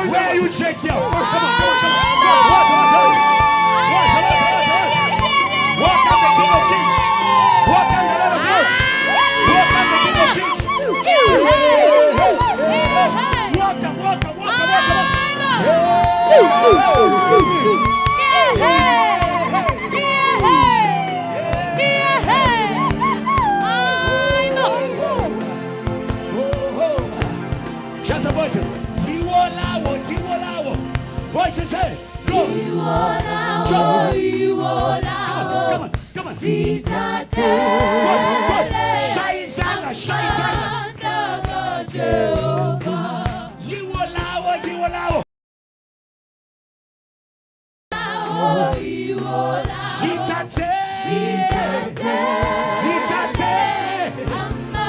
Where are you, Jake? Come on, come on, come on. Welcome the King of Kings. Welcome the Lord of Lords. Welcome the King of Kings. Welcome. Just a voice. Voices say, go. Come on. Shaizana. You allow. Zitate.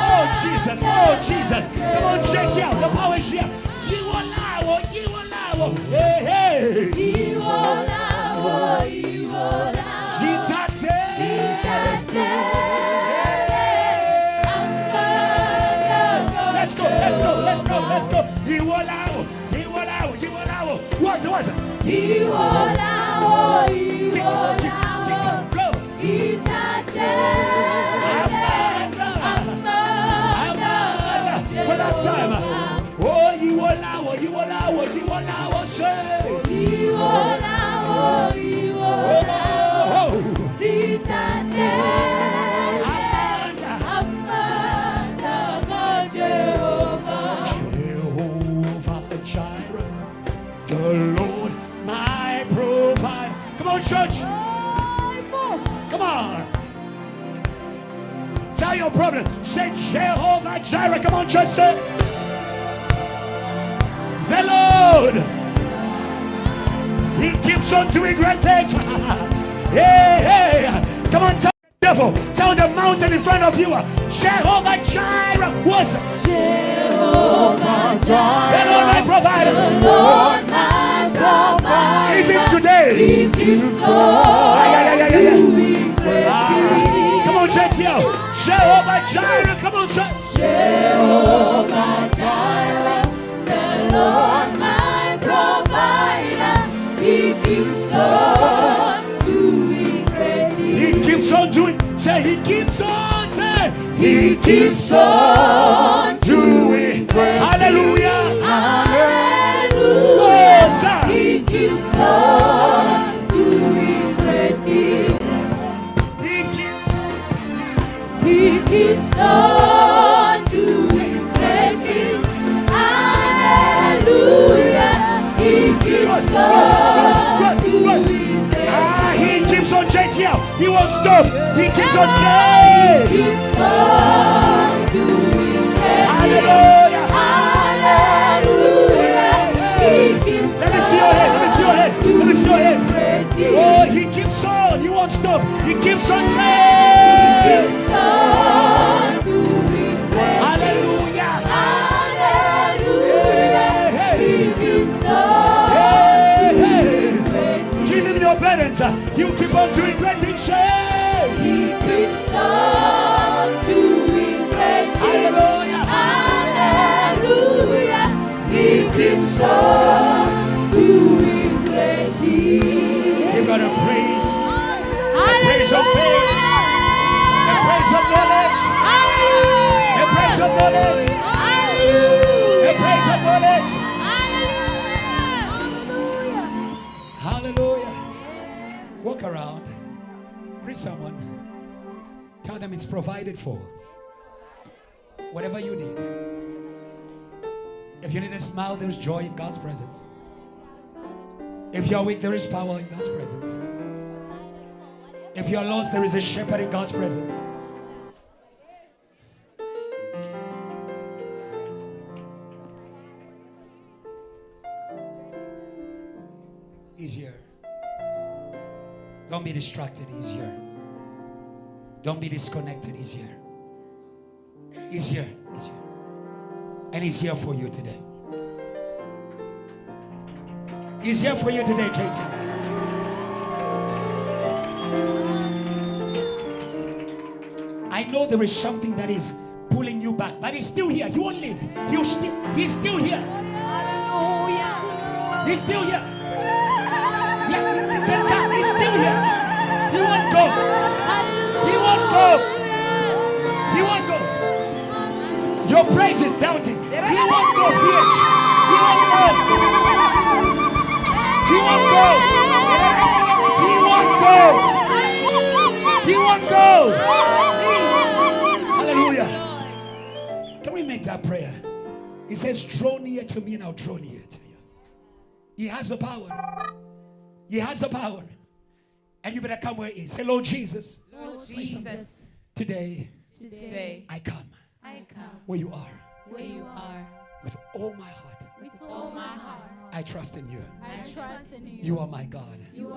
Oh Jesus. Come on, check it out. The power is here. You allow. Hey. You allow. Zitate. Let's go. You allow. What's it? You allow. Go. Zitate. For last time. Oh, you allow. Say. You allow. Zitate. Jehovah Jireh, the Lord my provider. Come on, church. Come on. Tell your problem. Say Jehovah Jireh. Come on, church. Say the Lord. He keeps on doing great things. Hey. Come on, tell the devil. Tell the mountain in front of you. Jehovah Jireh was Jehovah Jireh. The Lord my provider. The Lord my provider. Even today. He keeps on doing great things. Come on, church here. Jehovah Jireh. Come on, sir. Jehovah Jireh. The Lord my provider. He keeps on doing great things. He keeps on doing. Say he keeps on. Say he keeps on doing great. Hallelujah. Hallelujah. He keeps on doing great things. He keeps on doing great things. Hallelujah. He keeps on doing great things. He keeps on JTL. He won't stop. He keeps on saying. He keeps on doing great things. Hallelujah. Hallelujah. He keeps Let me see your hands. great things. Oh, he keeps on. He won't stop. He keeps on He saying. keeps on doing great things. Hallelujah. Hallelujah. He keeps on doing great things. Give him your burdens. He'll keep on doing great things. He keeps on doing great things. Hallelujah. Hallelujah. He keeps on doing great things. Give God a praise. A praise of faith. A praise of knowledge. A praise of knowledge. A praise of knowledge. Hallelujah. Walk around. Greet someone. Tell them it's provided for. Whatever you need. If you need a smile, there's joy in God's presence. If you're weak, there is power in God's presence. If you're lost, there is a shepherd in God's presence. He's here. Don't be distracted. He's here. Don't be disconnected. He's here. He's here. He's here. And he's here for you today. He's here for you today, JT. I know there is something that is pulling you back, but he's still here. He won't leave. He's still here. He's still here. Yeah, he's still here. He won't go. He won't go. He won't go. Your praise is doubting. He won't go, PH. He won't go. He won't go. He won't go. He won't go. Hallelujah. Can we make that prayer? He says, draw near to me and I'll draw near to you. He has the power. He has the power. And you better come where he is. Say, Lord Jesus. Lord Jesus. Today, I come where you are. With all my heart. I trust in you. You are my God. You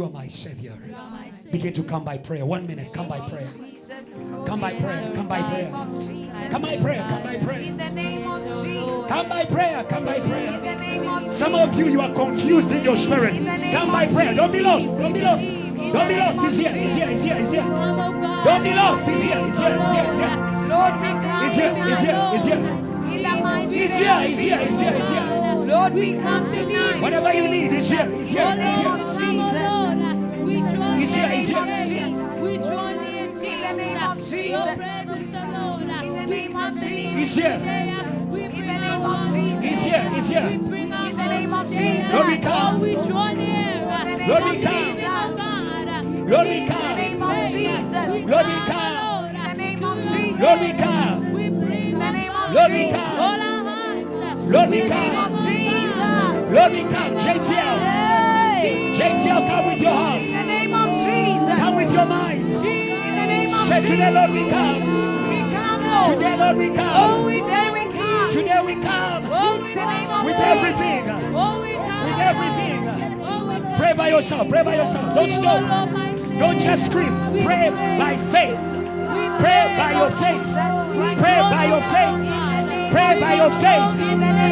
are my Savior. Begin to come by prayer. 1 minute. Come by prayer. Come by prayer. Come by prayer. Come by prayer. Come by prayer. In the name of Jesus. Come by prayer. Come by In the prayer. name of Some of you are confused in your spirit. Come by prayer. Don't be lost. Don't be lost. Don't be lost. He's here. He's here. He's here. He's here. Don't be lost. He's here. He's here. He's here. He's here. Lord, we come He's here. He's here. He's here. in the mighty He's name here. of He's here. He's here. He's here. Lord, we come tonight. Whatever you need, he's here. He's here. He's here. Jesus. He's here. He's here. In the name of Jesus. In the name of Jesus. He's here. In the name of Jesus. He's here. He's here. In the name of Jesus. Lord, we come. Lord, we come. Lord, we In the come. name of Jesus. Lord, we come. In the name of Jesus. Lord, we come. In the name of Lord, we Jesus. come. Lord, we In the name of come. Jesus. Lord, we come. JTL. Hey. JTL, come with your In heart. the name of Jesus. Come with your mind. In the name of Say Jesus. today, Lord, we come. We come, Lord. Today, Lord, we Oh, come. today we come. Today, we come. In the name of With Jesus. everything. With everything. Pray by yourself. Pray by yourself. Don't stop. Don't just scream. Pray by faith. Pray by your faith. Pray by your faith. Pray by your faith.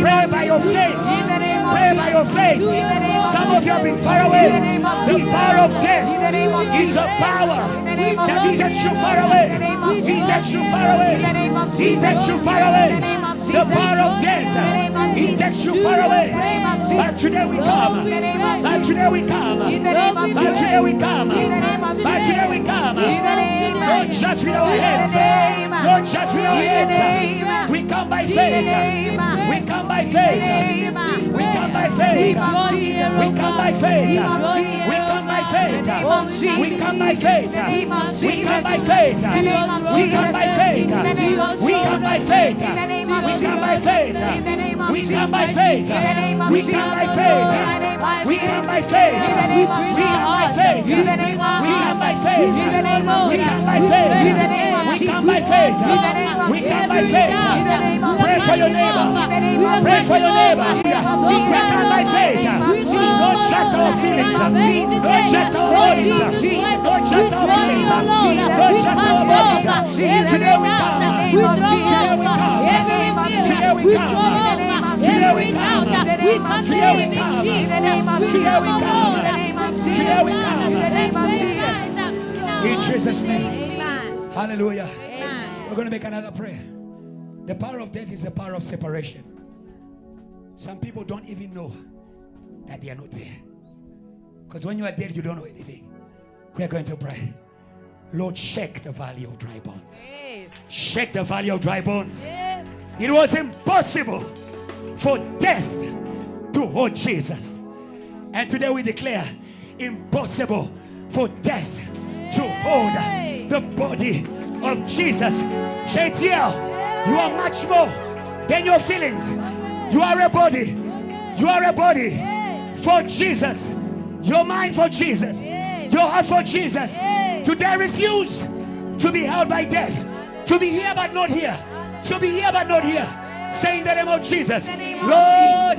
Pray by your faith. Pray by your faith. Some of you have been far away. The power of death is a power that takes you far away. It takes you far away. It takes you far away. The power of death, it takes you far away. But today we come. But today we come. But today we come. But today we come. Don't judge with our hands. Don't judge with our hands. We come by faith. We come by faith. We come by faith. We come by faith. We come by faith. We come by faith. We come by faith. We come by faith. We come by faith. We come by faith. We come by faith. We come by faith. We come by faith. We come by faith. We come by faith. We come by faith. We come by faith. We come by faith. Pray for your neighbor. Pray for your neighbor. We come by faith. Not just our feelings. Not just our bodies. Not just our feelings. Not just our bodies. Today we come. Today we come. Today we come. Today we come. Today we come. Today we come. Today we come. Today we come. In Jesus' name. Hallelujah. We're going to make another prayer. The power of death is the power of separation. Some people don't even know that they are not there. Because when you are dead, you don't know anything. We are going to pray. Lord, shake the valley of dry bones. Yes. Shake the valley of dry bones. Yes. It was impossible for death to hold Jesus. And today we declare impossible for death to hold the body of Jesus. JTL, you are much more than your feelings. You are a body. You are a body for Jesus. Your mind for Jesus. Your heart for Jesus. Today refuse to be held by death. To be here but not here. To be here but not here. Say in the name of Jesus, Lord,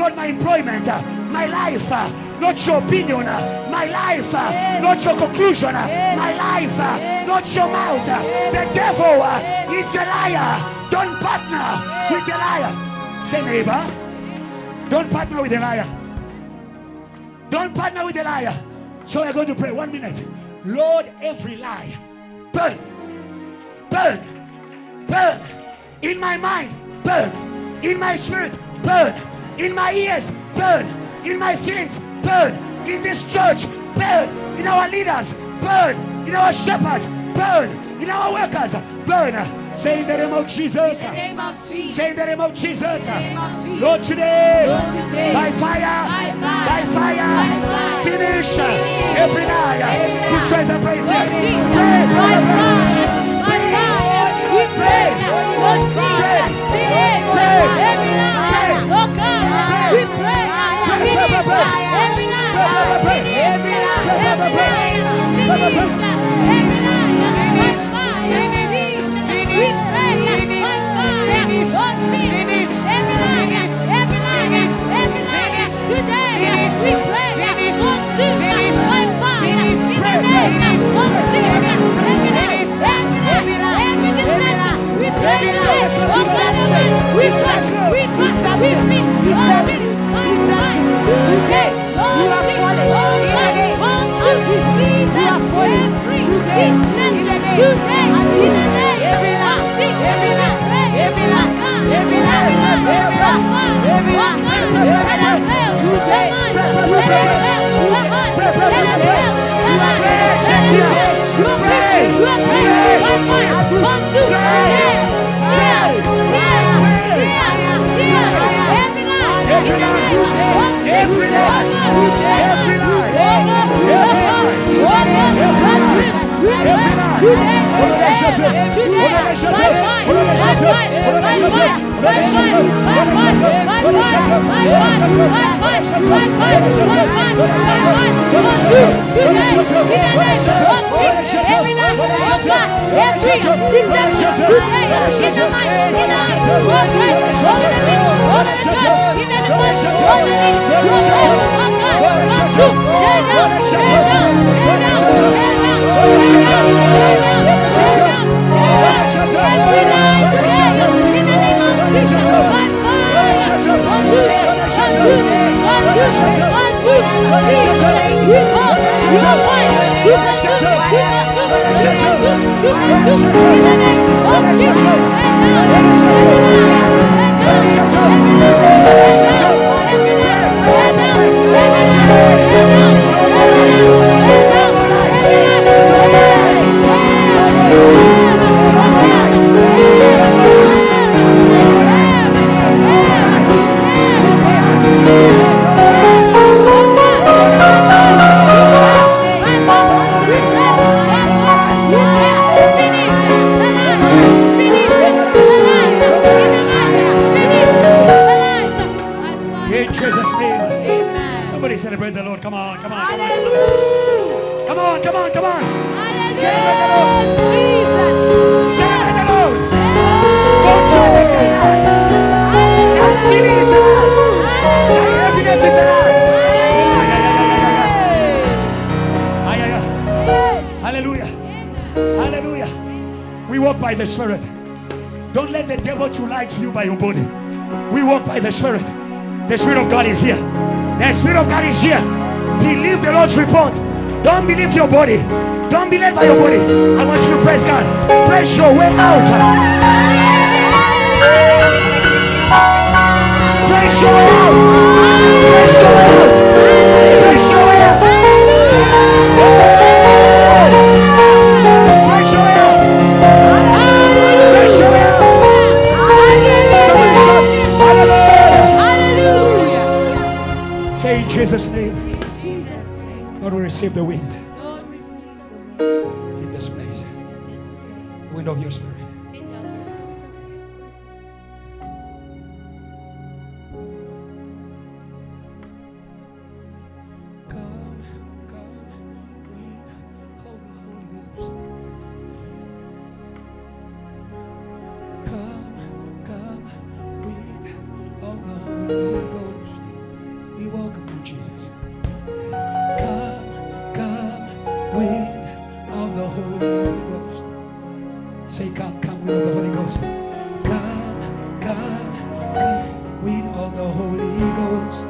not my employment, my life, not your opinion, my life, not your conclusion, my life, not your mouth. The devil is a liar. Don't partner with the liar. Say, neighbor, don't partner with the liar. Don't partner with the liar. So we're going to pray 1 minute. Lord, every lie, burn, burn, burn. In my mind, burn. In my spirit, burn. In my ears, burn. In my feelings, burn. In this church, burn. In our leaders, burn. In our shepherds, burn. In our workers, burn. Say in the name of Jesus. In the name of Jesus. Say in the name of Jesus. Name of Jesus. Lord, today, Lord, today, by fire, by by fire, fire, by fire, finish finish every lie. We try and praise Lord Him. Jesus, Pray, by pray, fire, by pray. fire, we pray. Lord Jesus, finish every lie. Oh God, we pray. Finish every lie. Finish every lie. Finish every lie. By fire, Jesus, we pray. By fire, Lord, finish every lie. Every lie. Every lie. Today, we pray. Consume by fire. In the name of Jesus, every lie. Every lie. Every deception. We pray. Oh God, we trust. We trust. We speak. Deception. Today, you are falling. In the name of Jesus, you are falling. Today, in the name of Jesus, every lie. Every lie. Every lie. Every lie. Every lie. Every lie. Let us fail. Today, let us fail. Let us fail. You pray. You pray. By fire. Consume. Every lie. Every Celebrate the Lord. Come on, come on, come on. Hallelujah. Come on, come on, come on. Celebrate the Lord. Jesus. Celebrate the Lord. Don't try to deny. That feeling is a lie. That evidence is a lie. Hallelujah. Hallelujah. We walk by the Spirit. Don't let the devil to lie to you by your body. We walk by the Spirit. The Spirit of God is here. The Spirit of God is here. Believe the Lord's report. Don't believe your body. Don't be led by your body. I want you to praise God. Praise your way out. Praise your way out. Praise your way out. Praise your way out. Praise your way out. Praise your way out. Somebody shout hallelujah. Say in Jesus' name. Lord, we receive the wind in this place. The wind of your Spirit. Come, wind of the Holy Ghost. Come, wind of the Holy Ghost. wind of the Holy Ghost. Say, come, wind of the Holy Ghost. Come, wind of the Holy Ghost.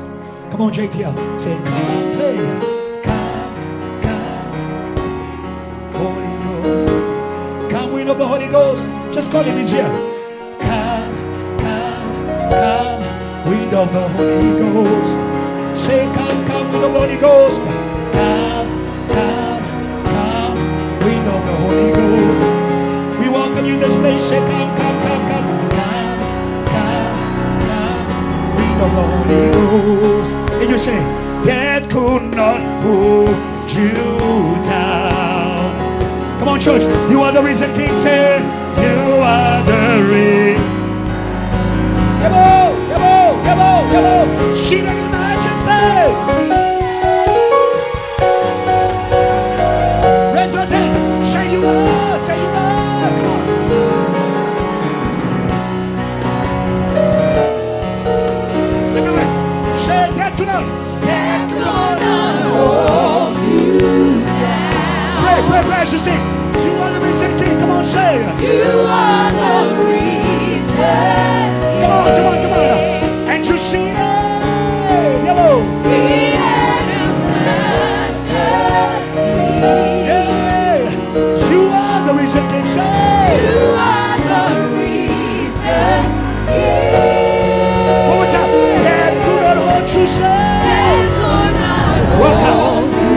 Come on, JTL. Say, come, say, come, Holy Ghost. Come, wind of the Holy Ghost. Just call him, he's here. Come, wind of the Holy Ghost. Say, come, wind of the Holy Ghost. Come, wind of the Holy Ghost. We welcome you in this place. Say, come, wind of the Holy Ghost. And you say, that could not hold you down. Come on, church. You are the risen King. Say, you are the risen. Yabo. Seated in majesty. Raise those hands. Say you are. Come on. Remember, say that could not hold you down. Pray as you sing. You are the risen King. Come on, say. You are the reason. Come on. And you see it. Yellow. Seated in majesty. Yeah. You are the reason King. Say. You are the reason King. One more time. That could not hold you, say. That could not hold you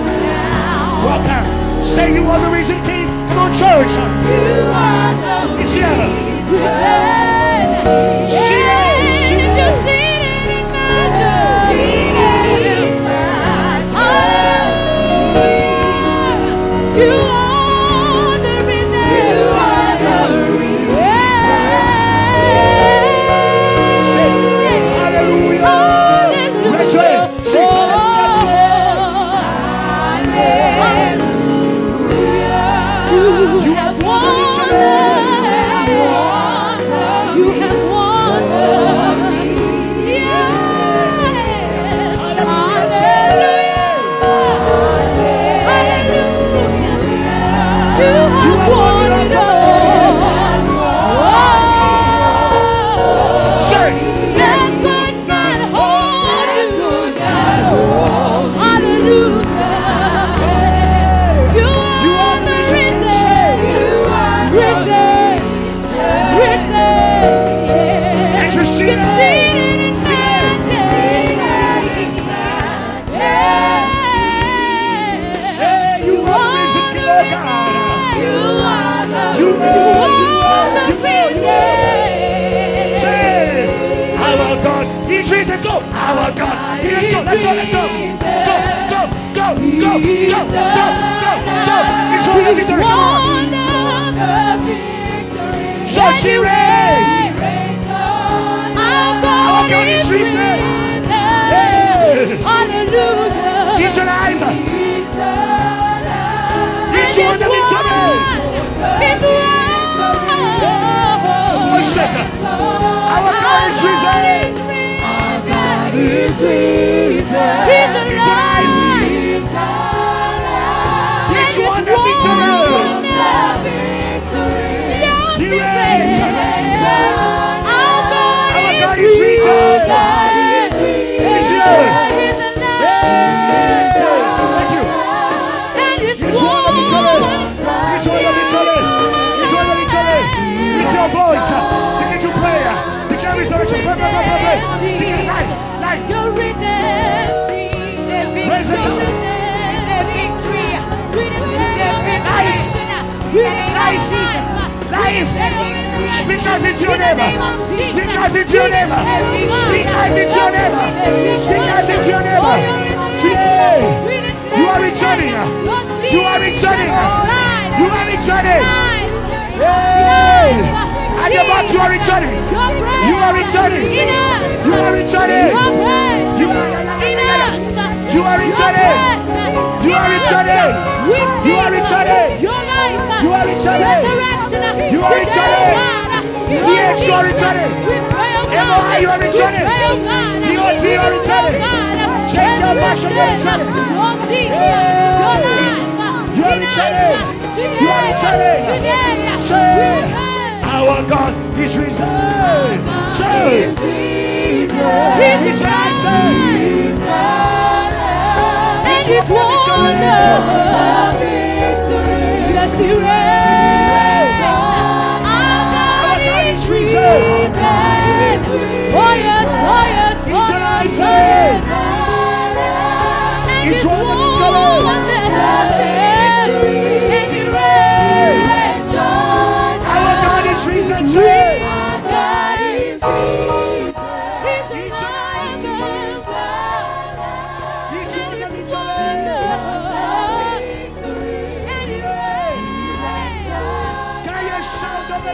down. Welcome. Say you are the reason King. Come on, church. You are the reason. Let's go. Our God. Let's go. Go. He's on the victory. Come on. Church, he reigns. Our God is risen. Hallelujah. He's alive. He's on the victory. Voices. Our God is risen. He's alive. He's won the victory. He reigns. Our God is risen. He's here. Thank you. He's won the victory. He's won the victory. He's won the victory. With your voice, begin to pray. Declare resurrection. Pray. Life. Your risen, raise us up. Life. Speak life into your neighbor. Speak life into your neighbor. Speak life into your neighbor. Speak life into your neighbor. Today, you are returning. You are returning. You are returning. At the back, you are returning. You are returning. You are returning. You are returning. You are returning. You are returning. You are returning. You are returning. Yes, you are returning. MOI, you are returning. TOT, you are returning. JCL Passion, you are returning. Our God is risen. Church. He's risen. And He's won the victory. Yes, He reigns. Our God is risen. Oh yes, oh yes, He's oh risen. and He's He's won the won victory. the victory. And He reigns. Our God is risen. Church. He's won the victory. Can you shout of the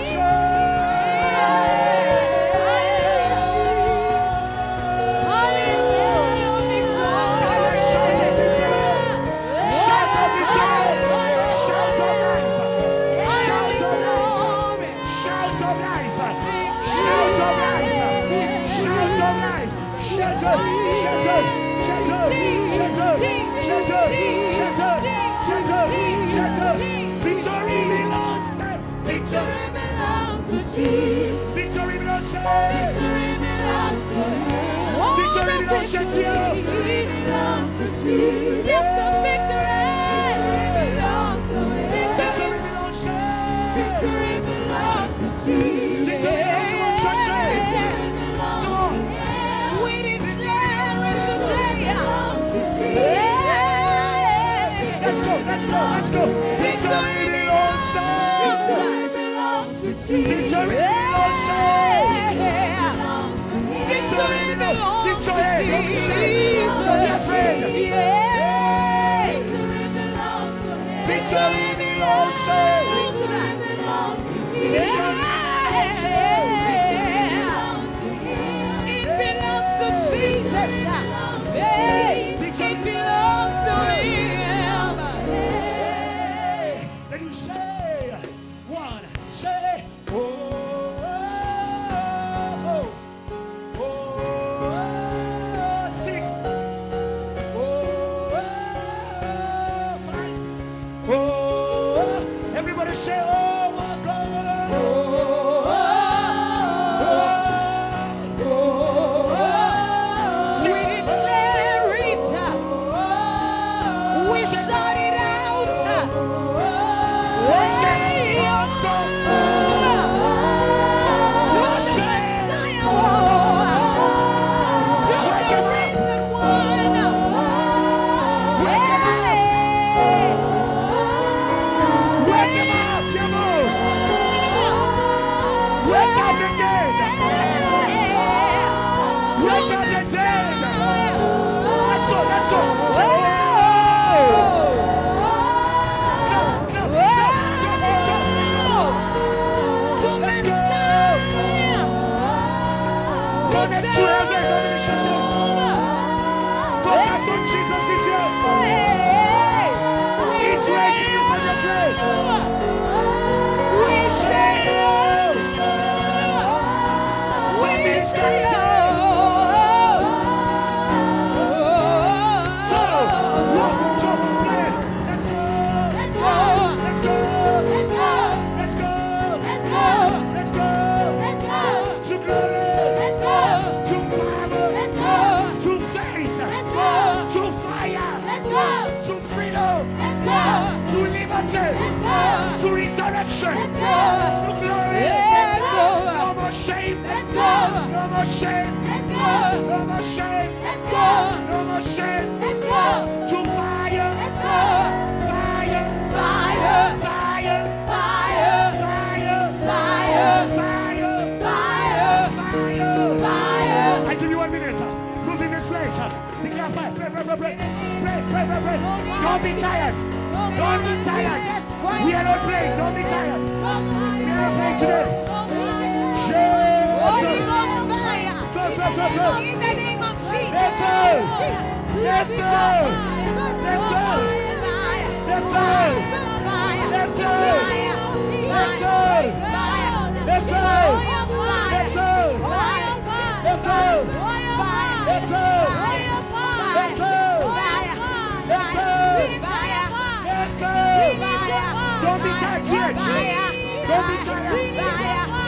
Victory belongs to Jesus. Victory belongs to Victory belongs to you. Yes, the victory belongs to Him. Victory belongs to Victory belongs to Jesus. Victory belongs to church. Come on. We declare it today. Let's go, let's go, let's go. Victory belongs to Victory belongs to Victory belongs. Lift your head, don't be ashamed. Don't be afraid. Victory belongs to It belongs to Jesus. It belongs to Him. Then you say one, say oh, oh, oh, oh, 6, oh, 5, oh, everybody say oh, walk over. We declare it. We shout it out. To the Messiah, to the risen one. Wake him up, you move. Wake up the dead. Wake up the dead. Let's go, let's go. Say, clap, clap, To let's go. Messiah. Connect to heaven, domination. Focus on Jesus is here. He's raising you from your grave. Say, we meet skeleton. So, 1, 2, 3. Let's go. Let's go. Let's go. Let's go. Let's go. To glory. To power. To faith. To fire. To freedom. To liberty. To resurrection. To glory. No more shame. No more shame. No more shame. No more shame. To fire. Fire. Fire. Fire. I give you 1 minute. Move in this place. Declare fire. Pray. Don't be tired. Don't be tired. We are not playing. Don't be tired. We are not playing today. Holy Jesus. Ghost fire. Fall. In the name of Jesus. Left fall. Left fall. Left fall. Left fall. Left fall. Left fall. Left fall. Left fall. Left fall. Left fall. Left fall. Left fall. Don't be tired yet. Don't be tired.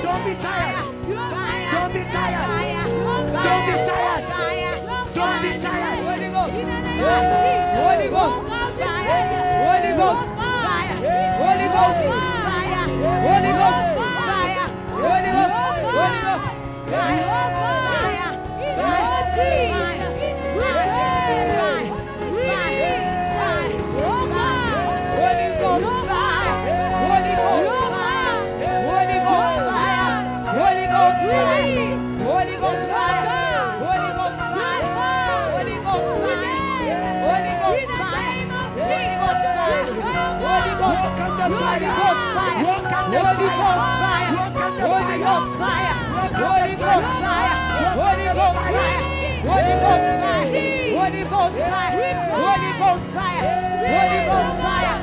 Don't be tired. Don't be tired. Don't be tired. Don't be tired. Holy Ghost. Holy Ghost. Holy Ghost. Holy Ghost. Holy Ghost. Holy Ghost. Holy Ghost. Holy Ghost fire! Holy Ghost fire! Holy Ghost fire! Holy Ghost fire! Holy Ghost fire! Holy Ghost fire! Holy Ghost fire! Holy Ghost fire! Holy Ghost fire! Holy Ghost fire! Holy Ghost fire! Holy Ghost fire! Holy Ghost fire! Holy Ghost fire!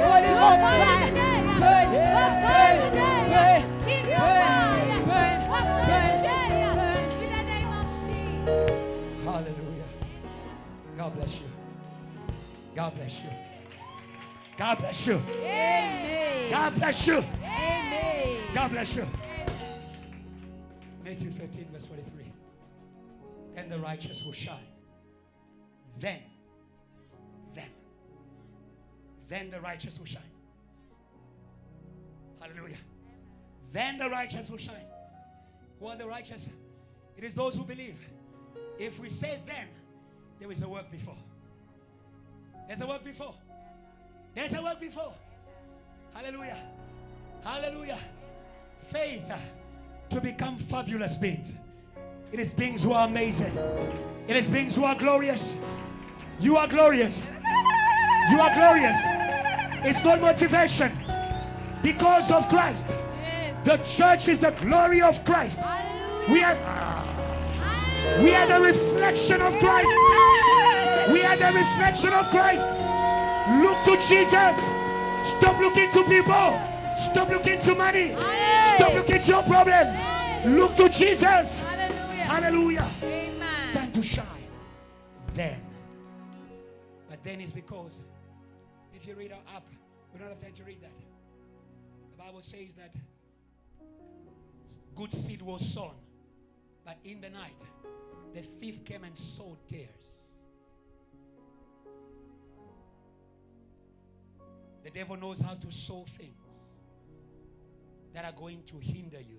Holy Ghost fire! Burn! Burn! Burn! Burn! Hallelujah. God bless you. God bless you. God bless you. Amen. God bless you. Amen. God bless you. Matthew 13 verse 43. Then the righteous will shine. Then the righteous will shine. Hallelujah. Then the righteous will shine. Who are the righteous? It is those who believe. If we say then, there is a work before. There's a work before. There's a work before. Hallelujah. Hallelujah. Faith to become fabulous beings. It is beings who are amazing. It is beings who are glorious. You are glorious. You are glorious. It's not motivation. Because of Christ. The church is the glory of Christ. We are the reflection of Christ. We are the reflection of Christ. Look to Jesus. Stop looking to people. Stop looking to money. Stop looking to your problems. Look to Jesus. Hallelujah. It's time to shine. Then. But then is because if you read up, we don't have time to read that. The Bible says that good seed was sown, but in the night the thief came and sowed tares. The devil knows how to sow things that are going to hinder you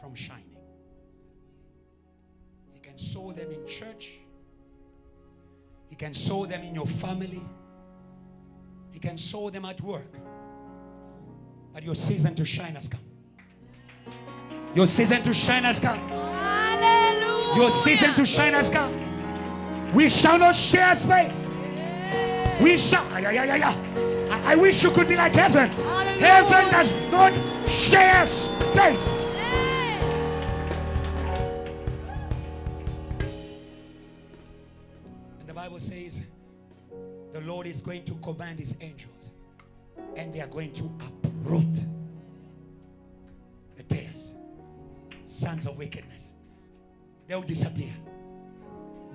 from shining. He can sow them in church. He can sow them in your family. He can sow them at work. But your season to shine has come. Your season to shine has come. Hallelujah. Your season to shine has come. We shall not share space. We shall. I wish you could be like heaven. Hallelujah. Heaven does not share space. And the Bible says the Lord is going to command his angels, and they are going to uproot the tares, sons of wickedness. They'll disappear.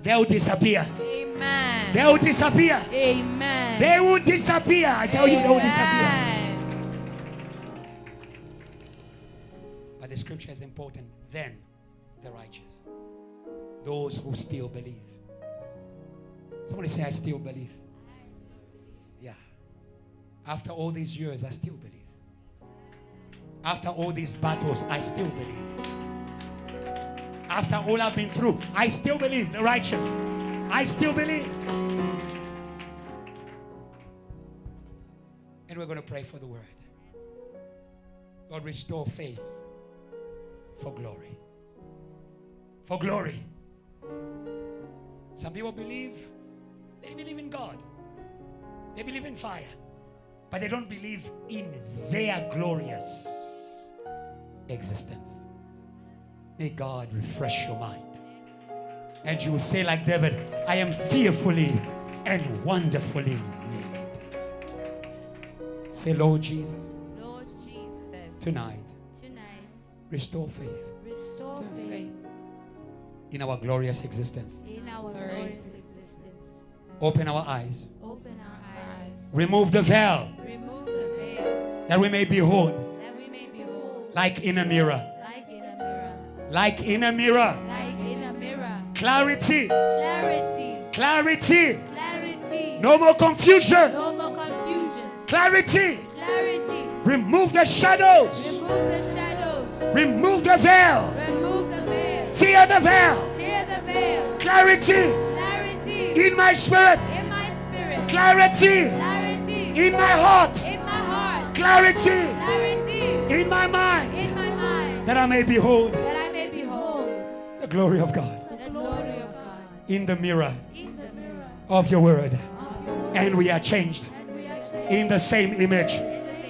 They'll disappear. Amen. They'll disappear. Amen. They will disappear. I tell you, they will disappear. But the scripture is important. Then the righteous, those who still believe. Somebody say, I still believe. Yeah. After all these years, I still believe. After all these battles, I still believe. After all I've been through, I still believe. The righteous, I still believe. And we're going to pray for the word. Lord, restore faith for glory. For glory. Some people believe, they believe in God. They believe in fire. But they don't believe in their glorious existence. May God refresh your mind. And you will say like David, I am fearfully and wonderfully made. Say, Lord Jesus. Lord Jesus. Tonight. Restore faith. Restore faith In our glorious existence. in our glorious existence. Open our eyes. Open our eyes Remove the veil. Remove the veil. That we may behold. That we may behold. Like in a mirror. Like in a mirror. Like in a mirror. Like in a mirror. Clarity. Clarity. Clarity. Clarity. No more confusion. No more confusion. Clarity. Clarity. Remove the shadows. Remove the shadows. Remove the veil. Remove the veil. Tear the veil. Tear the veil. Clarity. Clarity. In my spirit. In my spirit. Clarity. Clarity. In my heart. In my heart. Clarity. Clarity. In my mind. In my mind. That I may behold That I may behold the glory of God. the glory of God. In the mirror In the mirror of your word. of your word. And we are changed And we are changed. in the same image.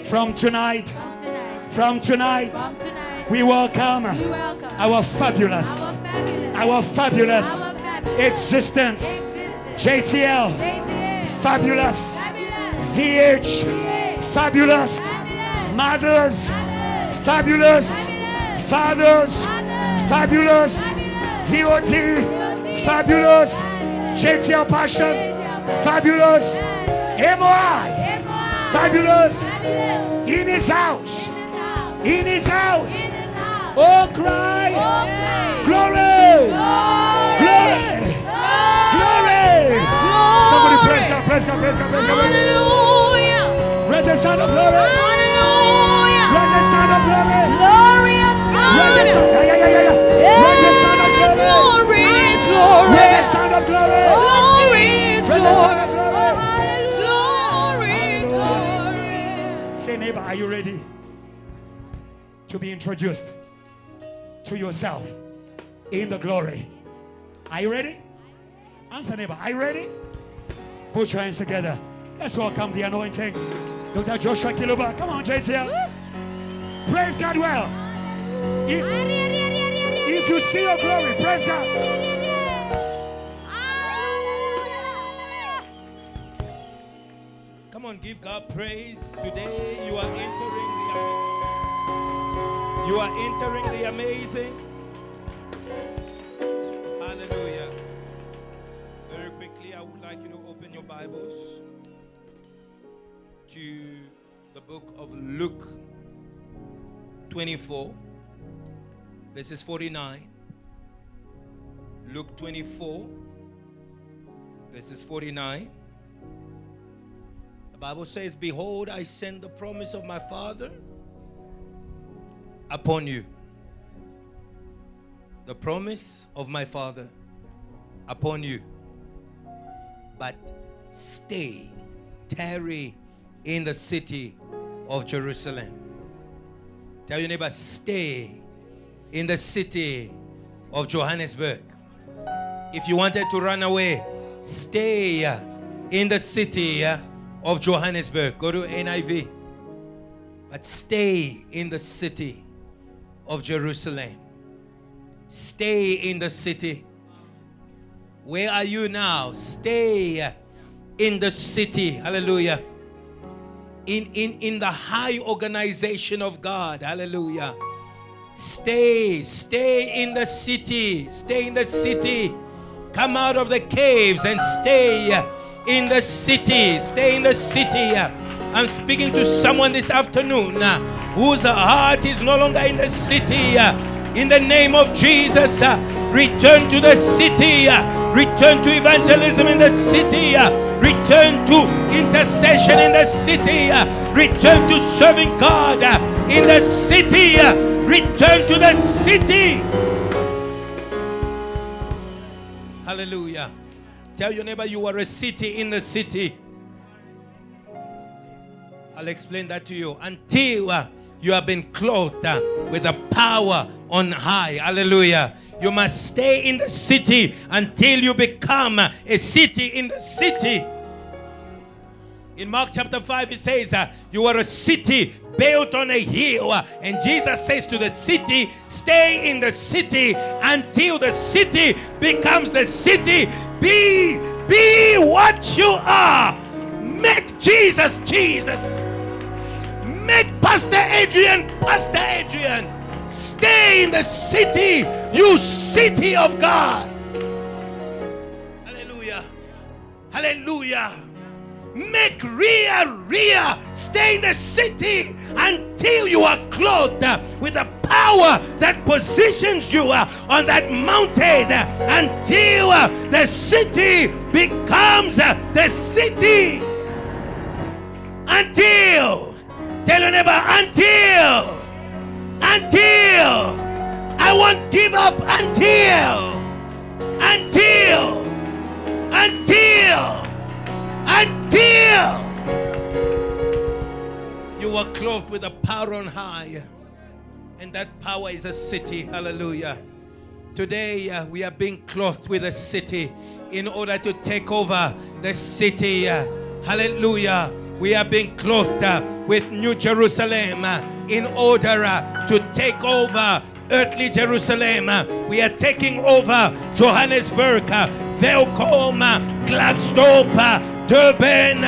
From tonight. From tonight. From tonight. From tonight. We welcome We welcome our fabulous, our fabulous existence. existence. JTL, JTL. fabulous. Fabulous. VH, VH. fabulous. Fabulous. Mothers, Fabulous. fabulous. Fabulous. Fathers, Fathers. fabulous. Fabulous. DOT, DOT. fabulous. Fabulous. JTL Passion, JTL. fabulous. MOI, MOI. fabulous. Fabulous. In his house, In his house. in his house. In his house. Oh, cry. Oh, Glory. Glory. Glory. Somebody praise God, praise God, praise God, praise God. Hallelujah. Raise the sound of glory. Hallelujah. Raise the sound of glory. Glorious Raise the God. sound. Yeah. Raise the sound of glory. Glory, Raise the glory. sound of glory. Glory, Raise the sound of glory. glory, glory. Say, neighbor, are you ready to be introduced to yourself in the glory? Are you ready? Answer, neighbor, are you ready? Put your hands together. Let's welcome the anointing. Dr. Joshua Kiluba. Come on, JTL. Praise God well. If you see your glory, praise God. Come on, give God praise. Today you are entering the amazing. You are entering the amazing. Hallelujah. Very quickly, I would like you to open your Bibles to the book of Luke 24. This is 49. Luke 24. This is 49. The Bible says, behold, I send the promise of my Father upon you. The promise of my Father upon you. But stay, tarry in the city of Jerusalem. Tell your neighbor, stay in the city of Johannesburg. If you wanted to run away, stay in the city of Johannesburg. Go to NIV. But stay in the city of Jerusalem. Stay in the city. Where are you now? Stay in the city. Hallelujah. In the high organization of God. Hallelujah. Stay in the city. Stay in the city. Come out of the caves and stay in the city. Stay in the city. I'm speaking to someone this afternoon whose heart is no longer in the city. In the name of Jesus, return to the city. Return to evangelism in the city. Return to intercession in the city. Return to serving God in the city. Return to the city. Hallelujah. Tell your neighbor you are a city in the city. I'll explain that to you. Until you have been clothed with the power on high. Hallelujah. You must stay in the city until you become a city in the city. In Mark chapter 5 it says you are a city built on a hill. And Jesus says to the city, stay in the city until the city becomes the city. Be what you are. Make Jesus Jesus. Make Pastor Adrian Pastor Adrian. Stay in the city, you city of God. Hallelujah. Hallelujah. Make rear. Stay in the city until you are clothed with the power that positions you on that mountain, until the city becomes the city. Until. Tell your neighbor, until. I won't give up until you are clothed with the power on high, and that power is a city. Hallelujah. Today we are being clothed with a city in order to take over the city. Hallelujah. We are being clothed with New Jerusalem in order to take over earthly Jerusalem. We are taking over Johannesburg, Velkom, Klerksdorp, Durban,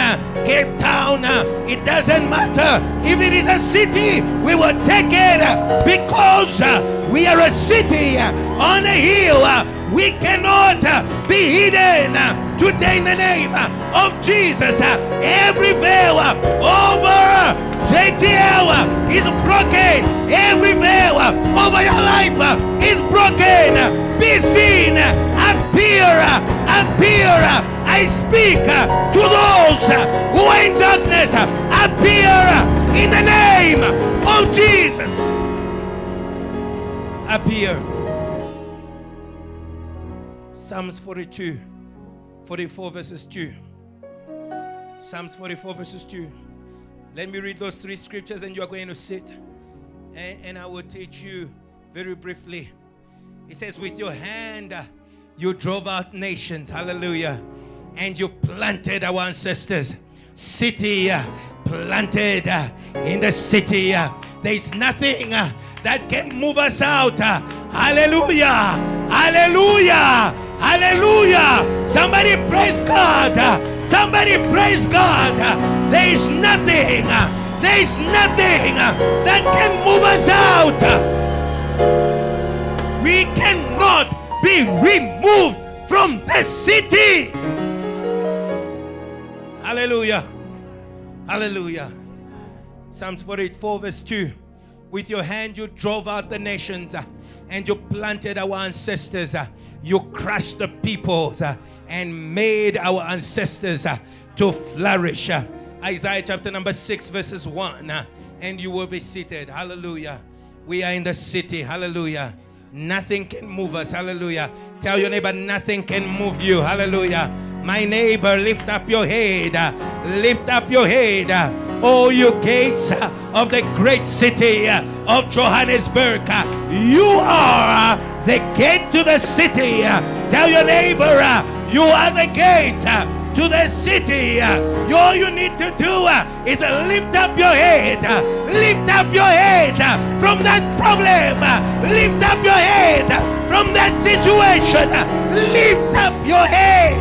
Cape Town. It doesn't matter if it is a city, we will take it because we are a city on a hill. We cannot be hidden today in the name of Jesus. Every veil over JTL is broken. Every veil over your life is broken. Be seen. Appear. I speak to those who are in darkness. Appear in the name of Jesus. Appear. Psalms 44 verses 2. Psalms 44 verses 2. Let me read those three scriptures and you are going to sit. And I will teach you very briefly. It says, with your hand you drove out nations. Hallelujah. And you planted our ancestors. City planted in the city. There is nothing that can move us out. Hallelujah. Hallelujah. Hallelujah. Somebody praise God. Somebody praise God. There is nothing that can move us out. We cannot be removed from the city. Hallelujah. Hallelujah. Psalms 44 verse 2. With your hand you drove out the nations and you planted our ancestors. You crushed the peoples and made our ancestors to flourish. Isaiah chapter number 6 verses 1. And you will be seated. Hallelujah. We are in the city. Hallelujah. Nothing can move us. Hallelujah. Tell your neighbor, nothing can move you. Hallelujah. My neighbor, lift up your head. Lift up your head. Oh, you gates of the great city of Johannesburg. You are the gate to the city. Tell your neighbor, you are the gate to the city. All you need to do is lift up your head. Lift up your head from that problem. Lift up your head from that situation. Lift up your head.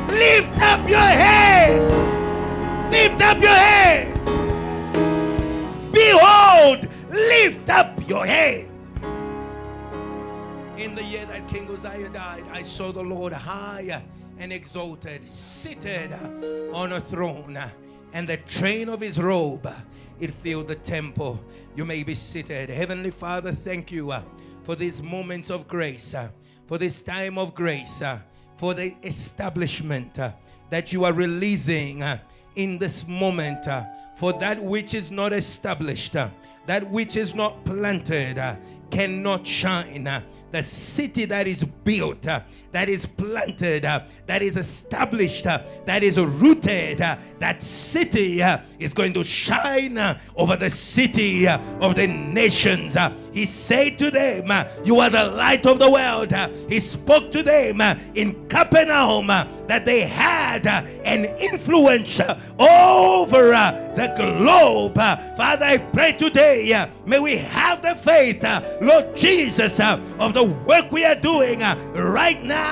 Lift up your head. Lift up your head. Behold, lift up your head. In the year that King Uzziah died, I saw the Lord high and exalted, seated on a throne, and the train of his robe, it filled the temple. You may be seated. Heavenly Father, thank you for these moments of grace, for this time of grace, for the establishment that you are releasing in this moment, for that which is not established, that which is not planted, cannot shine. The city that is built, that is planted, that is established, that is rooted, that city is going to shine over the city of the nations. He said to them, you are the light of the world. He spoke to them in Capernaum that they had an influence over the globe. Father, I pray today, may we have the faith, Lord Jesus, of the work we are doing right now.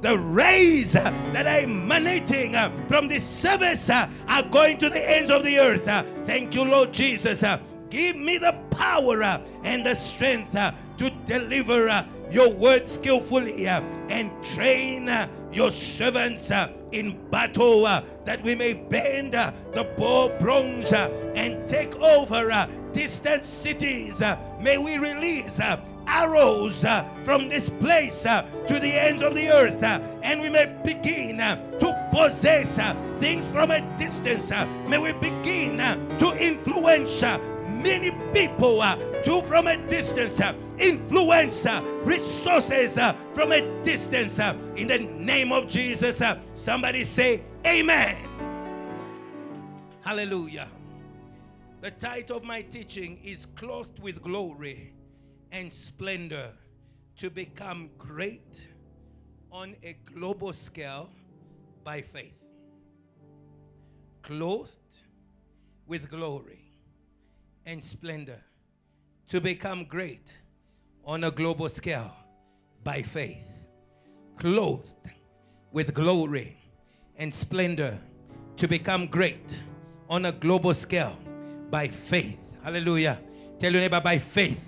The rays that are emanating from this service are going to the ends of the earth. Thank you, Lord Jesus. Give me the power and the strength to deliver your word skillfully and train your servants in battle, that we may bend the bow bronze and take over distant cities. May we release arrows from this place to the ends of the earth, and we may begin to possess things from a distance. May we begin to influence many people to from a distance, influence resources from a distance, in the name of Jesus. Somebody say amen. Hallelujah. The title of my teaching is Clothed with Glory and Splendor to Become Great on a Global Scale by Faith. Clothed with glory and splendor to become great on a global scale by faith. Clothed with glory and splendor to become great on a global scale by faith. Hallelujah. Tell your neighbor, by faith.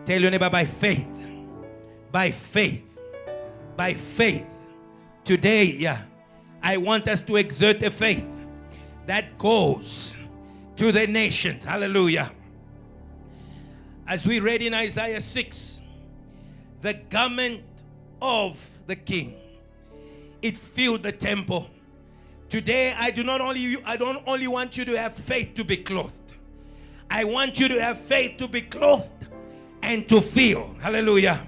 Tell your neighbor, by faith. By faith. By faith. Today, I want us to exert a faith that goes to the nations. Hallelujah. As we read in Isaiah 6, the garment of the king, it filled the temple. Today, I don't only want you to have faith to be clothed. I want you to have faith to be clothed and to feel. Hallelujah.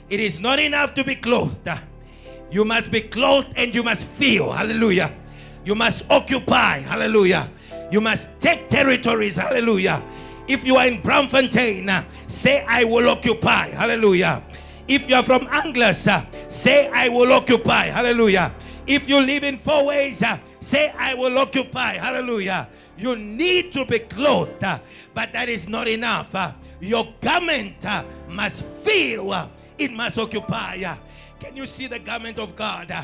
It is not enough to be clothed. You must be clothed and you must feel. Hallelujah. You must occupy. Hallelujah. You must take territories. Hallelujah. If you are in Braamfontein, say, I will occupy. Hallelujah. If you are from Anglers, say, I will occupy. Hallelujah. If you live in Four Ways, say, I will occupy. Hallelujah. You need to be clothed, but that is not enough. Your garment must fill. It must occupy. Can you see the garment of God?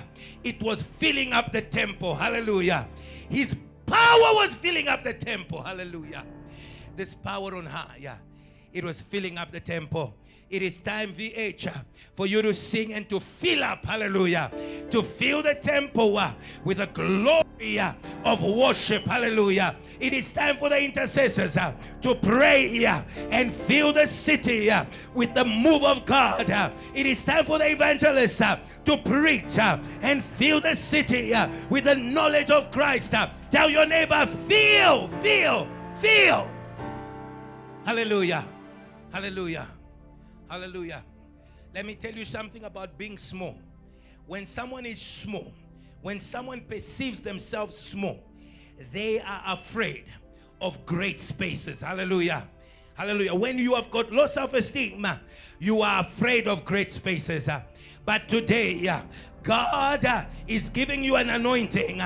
It was filling up the temple. Hallelujah. His power was filling up the temple. Hallelujah. This power on high, it was filling up the temple. It is time, VH, for you to sing and to fill up, hallelujah, to fill the temple with the glory of worship, hallelujah. It is time for the intercessors to pray and fill the city with the move of God. It is time for the evangelists to preach and fill the city with the knowledge of Christ. Tell your neighbor, feel. Hallelujah. Hallelujah. Hallelujah. Let me tell you something about being small. When someone is small, when someone perceives themselves small, they are afraid of great spaces. Hallelujah. Hallelujah. When you have got low self-esteem, you are afraid of great spaces. But today, God is giving you an anointing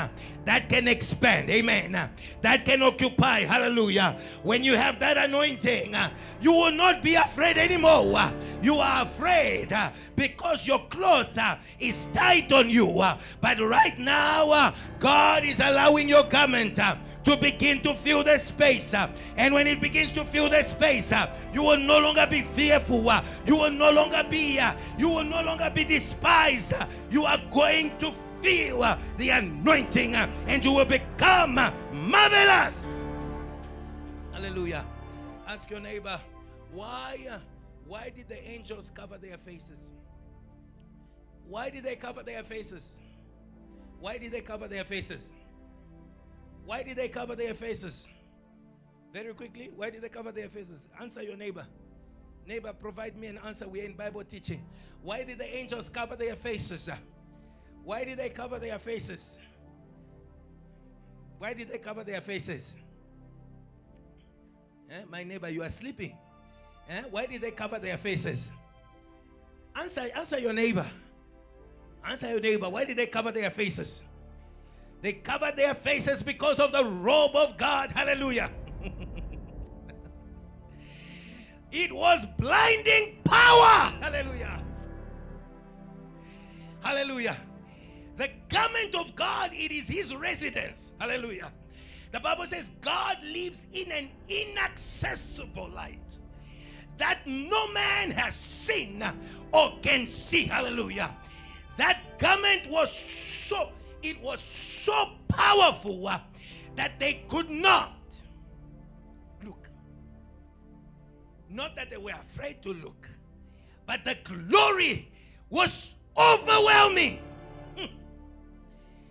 that can expand. Amen. That can occupy. Hallelujah. When you have that anointing, you will not be afraid anymore. You are afraid because your cloth is tight on you. But right now, God is allowing your garment to begin to fill the space. And when it begins to fill the space, you will no longer be fearful. You will no longer be despised. You are going to feel the anointing and you will become marvelous. Hallelujah. Ask your neighbor, why did the angels cover their faces? Why did they cover their faces? Why did they cover their faces? Why did they cover their faces? Very quickly, why did they cover their faces? Answer your neighbor. Neighbor, provide me an answer. We're in Bible teaching. Why did the angels cover their faces? Why did they cover their faces? Why did they cover their faces? My neighbor, you are sleeping. Why did they cover their faces? Answer your neighbor. Answer your neighbor. Why did they cover their faces? They covered their faces because of the robe of God. Hallelujah. It was blinding power. Hallelujah. Hallelujah. The garment of God, it is his residence. Hallelujah. The Bible says God lives in an inaccessible light. that no man has seen or can see. Hallelujah. That garment was so powerful that they could not look. Not that they were afraid to look, but the glory was overwhelming.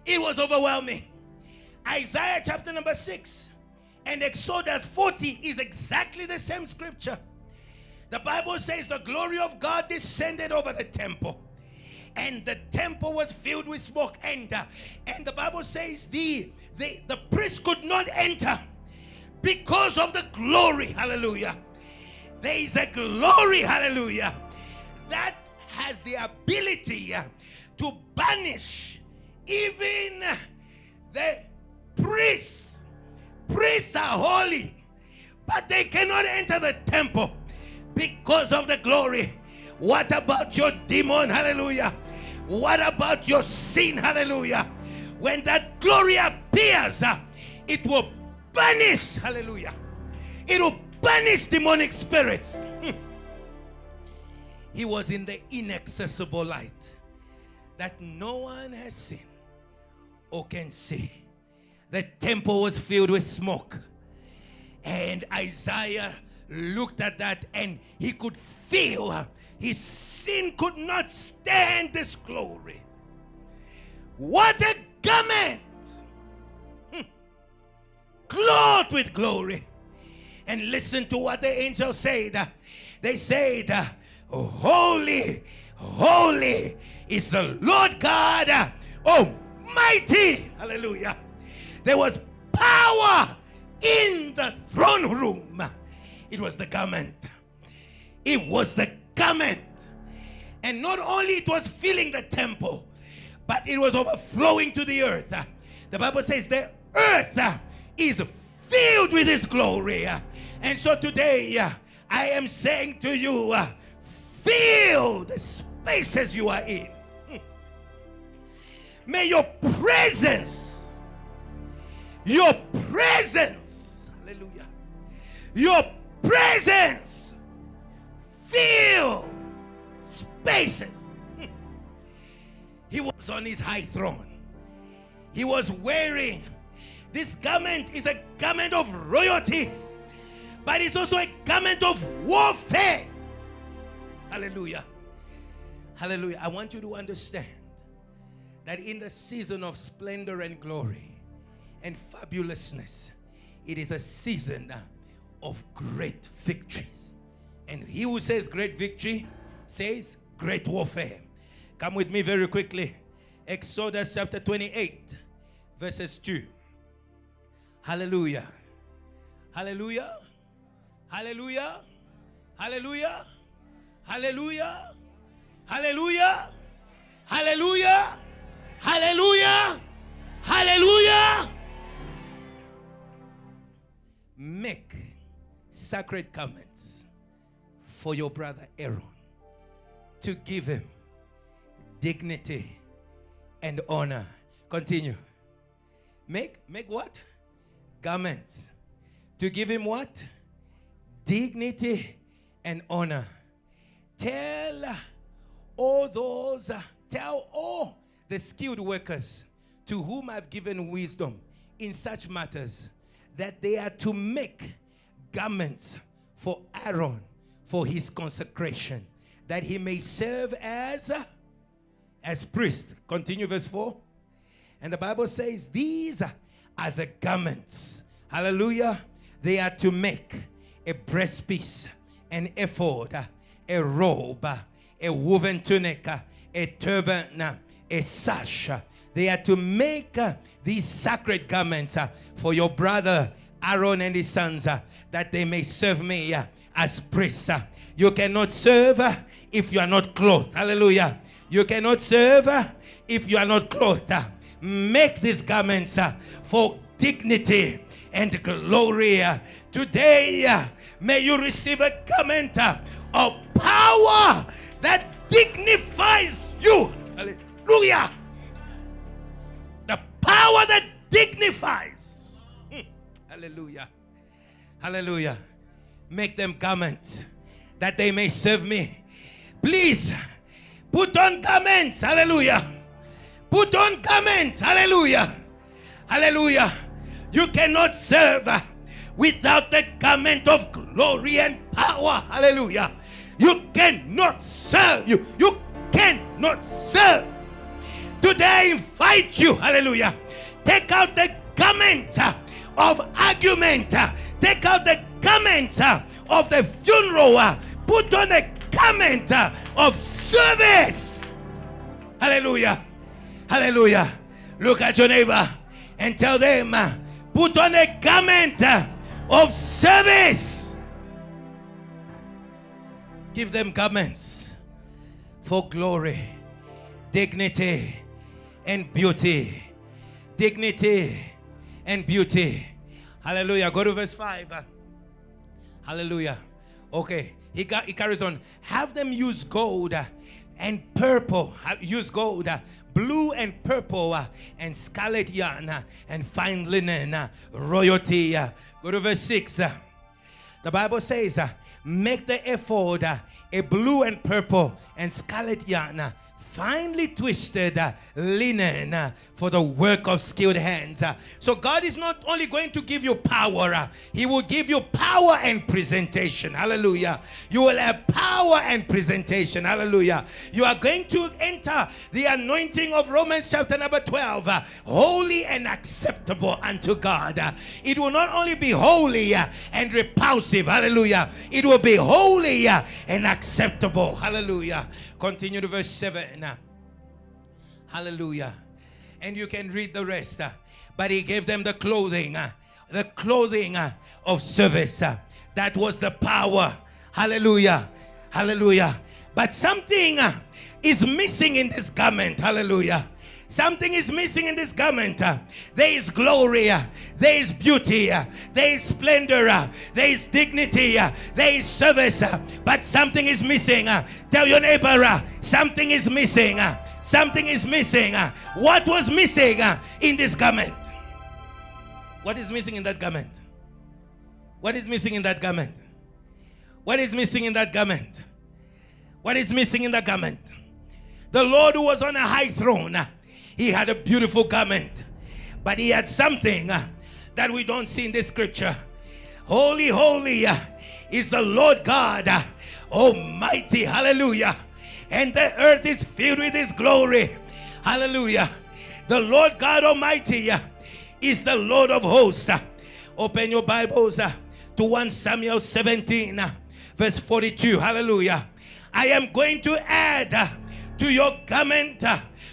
It was overwhelming. Isaiah chapter number 6 and Exodus 40 is exactly the same scripture. The Bible says the glory of God descended over the temple, and the temple was filled with smoke, and the Bible says the priest could not enter because of the glory. Hallelujah. There is a glory, hallelujah, that has the ability to banish even the priests. Priests are holy, but they cannot enter the temple because of the glory. What about your demon? Hallelujah. What about your sin? Hallelujah. When that glory appears, it will banish. Hallelujah. It will banish demonic spirits. He was in the inaccessible light that no one has seen or can see. The temple was filled with smoke, and Isaiah looked at that and he could feel his sin could not stand this glory. What a garment, clothed with glory. And listen to what the angels said. They said, holy, holy is the Lord God Almighty. Hallelujah. There was power in the throne room. It was the garment. It was the garment. And not only it was filling the temple, but it was overflowing to the earth. The Bible says the earth is filled with His glory. And so today, I am saying to you, fill the spaces you are in. May your presence, hallelujah, your presence fill spaces. He was on His high throne. He was wearing, this garment is a garment of royalty, but it's also a garment of warfare. Hallelujah. Hallelujah. I want you to understand that in the season of splendor and glory and fabulousness, it is a season of great victories. And he who says great victory says great warfare. Come with me very quickly. Exodus chapter 28, verses 2. Hallelujah. Hallelujah. Hallelujah. Hallelujah. Hallelujah. Hallelujah. Hallelujah. Hallelujah. Hallelujah. Make sacred garments for your brother Aaron to give him dignity and honor. Continue. Make what? Garments. To give him what? Dignity and honor. Tell all the skilled workers to whom I've given wisdom in such matters that they are to make garments for Aaron for his consecration, that he may serve as priest. Continue verse 4. And the Bible says these are the garments. Hallelujah. They are to make a breastpiece, an ephod, a robe, a woven tunic, a turban, a sash. They are to make these sacred garments for your brother Aaron and his sons, that they may serve me as priests. You cannot serve if you are not clothed. Hallelujah. You cannot serve if you are not clothed. Make these garments for dignity and glory. Today, may you receive a garment of power that dignifies you. Hallelujah. The power that dignifies. Hallelujah. Hallelujah. Make them garments that they may serve me. Please, put on garments. Hallelujah. Put on garments. Hallelujah. Hallelujah. You cannot serve without the garment of glory and power. Hallelujah. You cannot serve. You cannot serve. Today I invite you. Hallelujah. Take out the garment of argument. Take out the garment of the funeral. Put on the garment of service. Hallelujah. Hallelujah. Look at your neighbor and tell them, put on a garment of service. Give them garments for glory, dignity, and beauty. Dignity and beauty. Hallelujah. Go to verse 5. Hallelujah. Okay. He carries on. Have them use gold and purple. Use gold, blue and purple, and scarlet yarn, and fine linen, royalty. Go to verse 6. The Bible says, make the ephod a blue and purple and scarlet yarn, finely twisted linen for the work of skilled hands. So God is not only going to give you power, He will give you power and presentation. Hallelujah. You will have power and presentation. Hallelujah. You are going to enter the anointing of Romans chapter number 12. Holy and acceptable unto God. It will not only be holy and repulsive. Hallelujah. It will be holy and acceptable. Hallelujah. Continue to verse 7. Hallelujah. And you can read the rest. But He gave them the clothing of service. That was the power. Hallelujah. Hallelujah. But something is missing in this garment. Hallelujah. Something is missing in this garment. There is glory, there is beauty, there is splendor, there is dignity, there is service, but something is missing. Tell your neighbor, something is missing. Something is missing. What was missing in this garment? What is missing in that garment? What is missing in that garment? What is missing in that garment? What is missing in that garment? The Lord who was on a high throne, He had a beautiful garment, but He had something that we don't see in this scripture. Holy, holy is the Lord God Almighty. Hallelujah. And the earth is filled with His glory. Hallelujah. The Lord God Almighty is the Lord of hosts. Open your Bibles to 1 Samuel 17 verse 42. Hallelujah. I am going to add to your garment.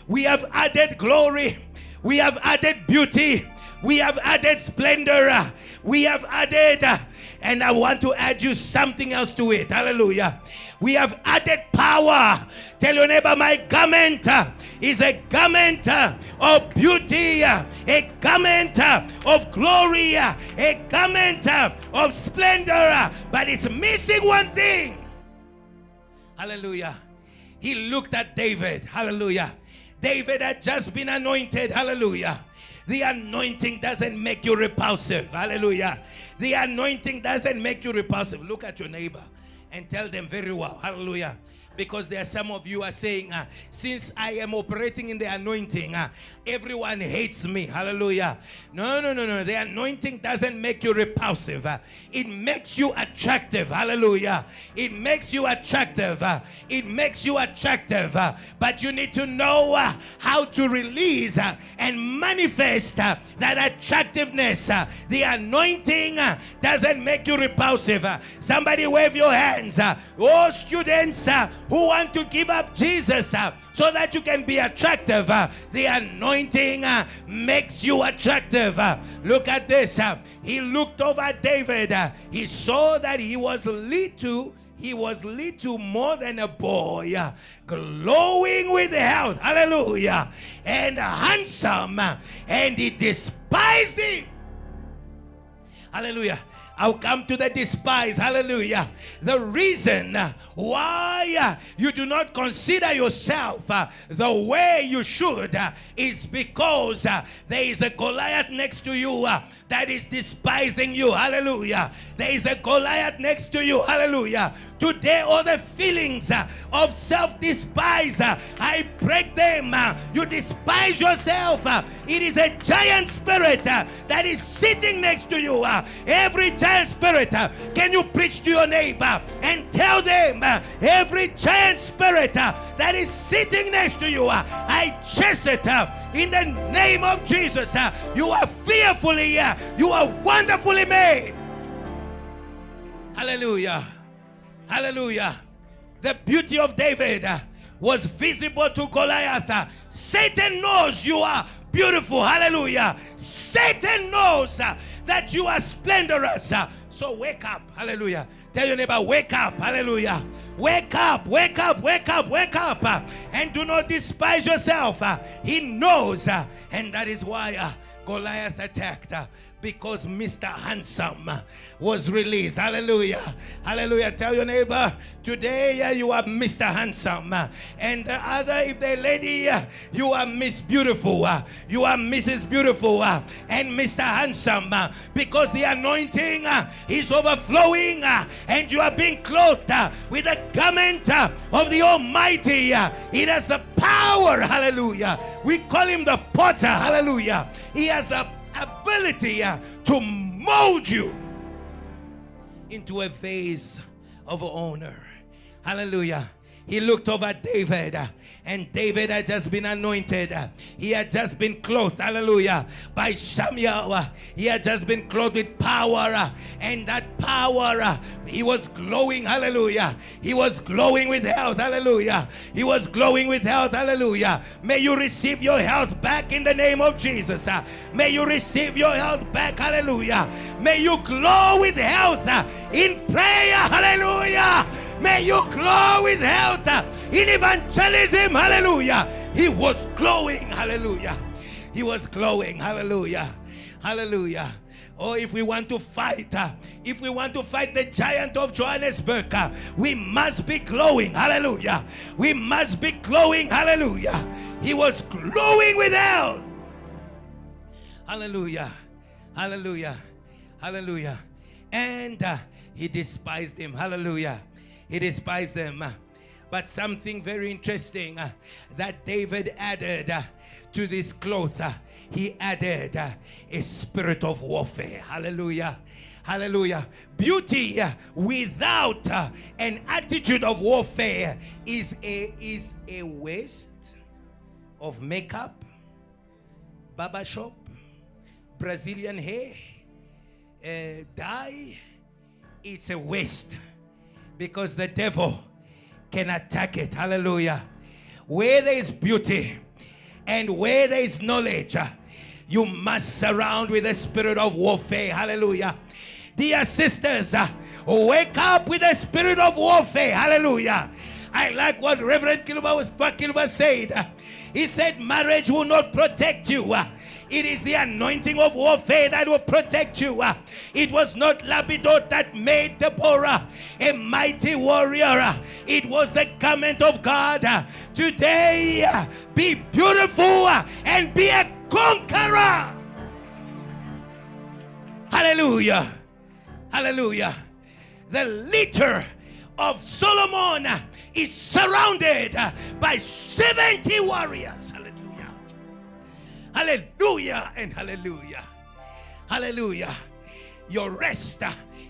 We have added glory. We have added beauty. We have added splendor. We have added, and I want to add you something else to it. Hallelujah. We have added power. Tell your neighbor, my garment is a garment of beauty, a garment of glory, a garment of splendor, but it's missing one thing. Hallelujah. He looked at David. Hallelujah. David had just been anointed. Hallelujah. The anointing doesn't make you repulsive. Hallelujah. The anointing doesn't make you repulsive. Look at your neighbor and tell them very well. Hallelujah. Because there are some of you are saying, since I am operating in the anointing, everyone hates me. Hallelujah. No. The anointing doesn't make you repulsive. It makes you attractive. Hallelujah. It makes you attractive. It makes you attractive. But you need to know how to release and manifest that attractiveness. The anointing doesn't make you repulsive. Somebody wave your hands. Oh, students who want to give up Jesus so that you can be attractive. The anointing makes you attractive. Look at this. He looked over David. He saw that he was little more than a boy, glowing with health. Hallelujah. And handsome. And he despised him. Hallelujah. I'll come to the despised. Hallelujah. The reason why you do not consider yourself the way you should is because there is a Goliath next to you that is despising you. Hallelujah. There is a Goliath next to you. Hallelujah. Today, all the feelings of self-despise, I break them. You despise yourself. It is a giant spirit that is sitting next to you. Every giant spirit, can you preach to your neighbor and tell them, every giant spirit that is sitting next to you, I chase it in the name of Jesus. You are fearfully, you are wonderfully made. Hallelujah. Hallelujah. The beauty of David was visible to Goliath. Satan knows you are beautiful. Hallelujah. Satan knows that you are splendorous. So wake up. Hallelujah. Tell your neighbor, wake up. Hallelujah. Wake up, wake up, wake up, wake up. And do not despise yourself. He knows. And that is why Goliath attacked. Because Mr. Handsome was released. Hallelujah. Hallelujah. Tell your neighbor, today you are Mr. Handsome. And the other, if they're lady, you are Miss Beautiful. You are Mrs. Beautiful. And Mr. Handsome. Because the anointing is overflowing. And you are being clothed with the garment of the Almighty. It has the power. Hallelujah. We call him the potter. Hallelujah. He has the ability to mold you into a vase of honor. Hallelujah. He looked over David, and David had just been anointed. He had just been clothed, hallelujah, by Samuel. He had just been clothed with power, and that power, he was glowing, hallelujah. He was glowing with health, hallelujah. He was glowing with health, hallelujah. May you receive your health back in the name of Jesus. May you receive your health back, hallelujah. May you glow with health in prayer, hallelujah. May you glow with health in evangelism. Hallelujah. He was glowing. Hallelujah. He was glowing. Hallelujah. Hallelujah. Oh, if we want to fight, the giant of Johannesburg, we must be glowing. Hallelujah. We must be glowing. Hallelujah. He was glowing with health. Hallelujah. Hallelujah. Hallelujah. And he despised him. Hallelujah. He despised them. But something very interesting that David added to this cloth, he added a spirit of warfare. Hallelujah. Hallelujah. Beauty without an attitude of warfare is a waste of makeup, barber shop, Brazilian hair, dye. It's a waste. Because the devil can attack it. Hallelujah. Where there is beauty and where there is knowledge, you must surround with a spirit of warfare. Hallelujah. Dear sisters, wake up with a spirit of warfare. Hallelujah. I like what Reverend Kiluba said. He said marriage will not protect you. It is the anointing of warfare that will protect you. It was not Lapidot that made Deborah a mighty warrior. It was the garment of God. Today, be beautiful and be a conqueror. Hallelujah. Hallelujah. The litter of Solomon is surrounded by 70 warriors. Hallelujah. Hallelujah and hallelujah. Hallelujah. Your rest,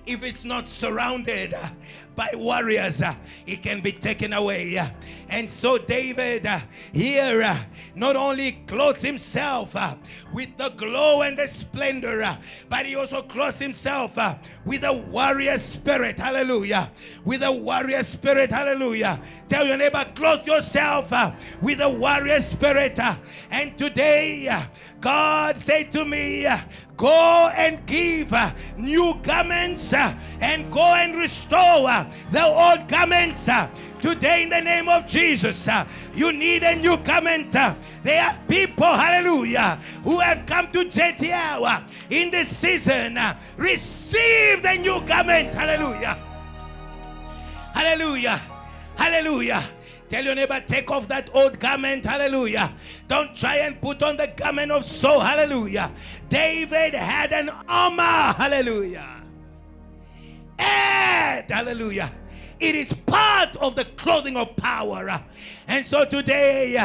if it's not surrounded by warriors, it can be taken away. And so David here not only clothes himself with the glow and the splendor, but he also clothes himself with a warrior spirit. Hallelujah. With a warrior spirit. Hallelujah. Tell your neighbor, clothe yourself with a warrior spirit. And today God said to me, go and give new garments and go and restore the old garments Today, in the name of Jesus, you need a new garment. There are people, hallelujah, who have come to JTL in this season. Receive the new garment. Hallelujah. Hallelujah. Hallelujah. Tell your neighbor, take off that old garment. Hallelujah. Don't try and put on the garment of Saul. Hallelujah. David had an armor. Hallelujah. And hallelujah. It is part of the clothing of power. And so today,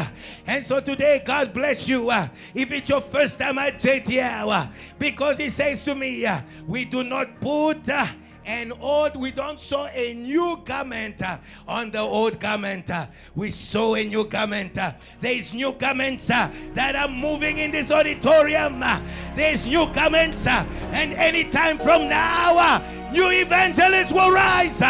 God bless you. If it's your first time at JTL, because he says to me, we do not put we don't sew a new garment on the old garment. We sew a new garment. There's new garments that are moving in this auditorium. There's new garments, and anytime from now, new evangelists will rise.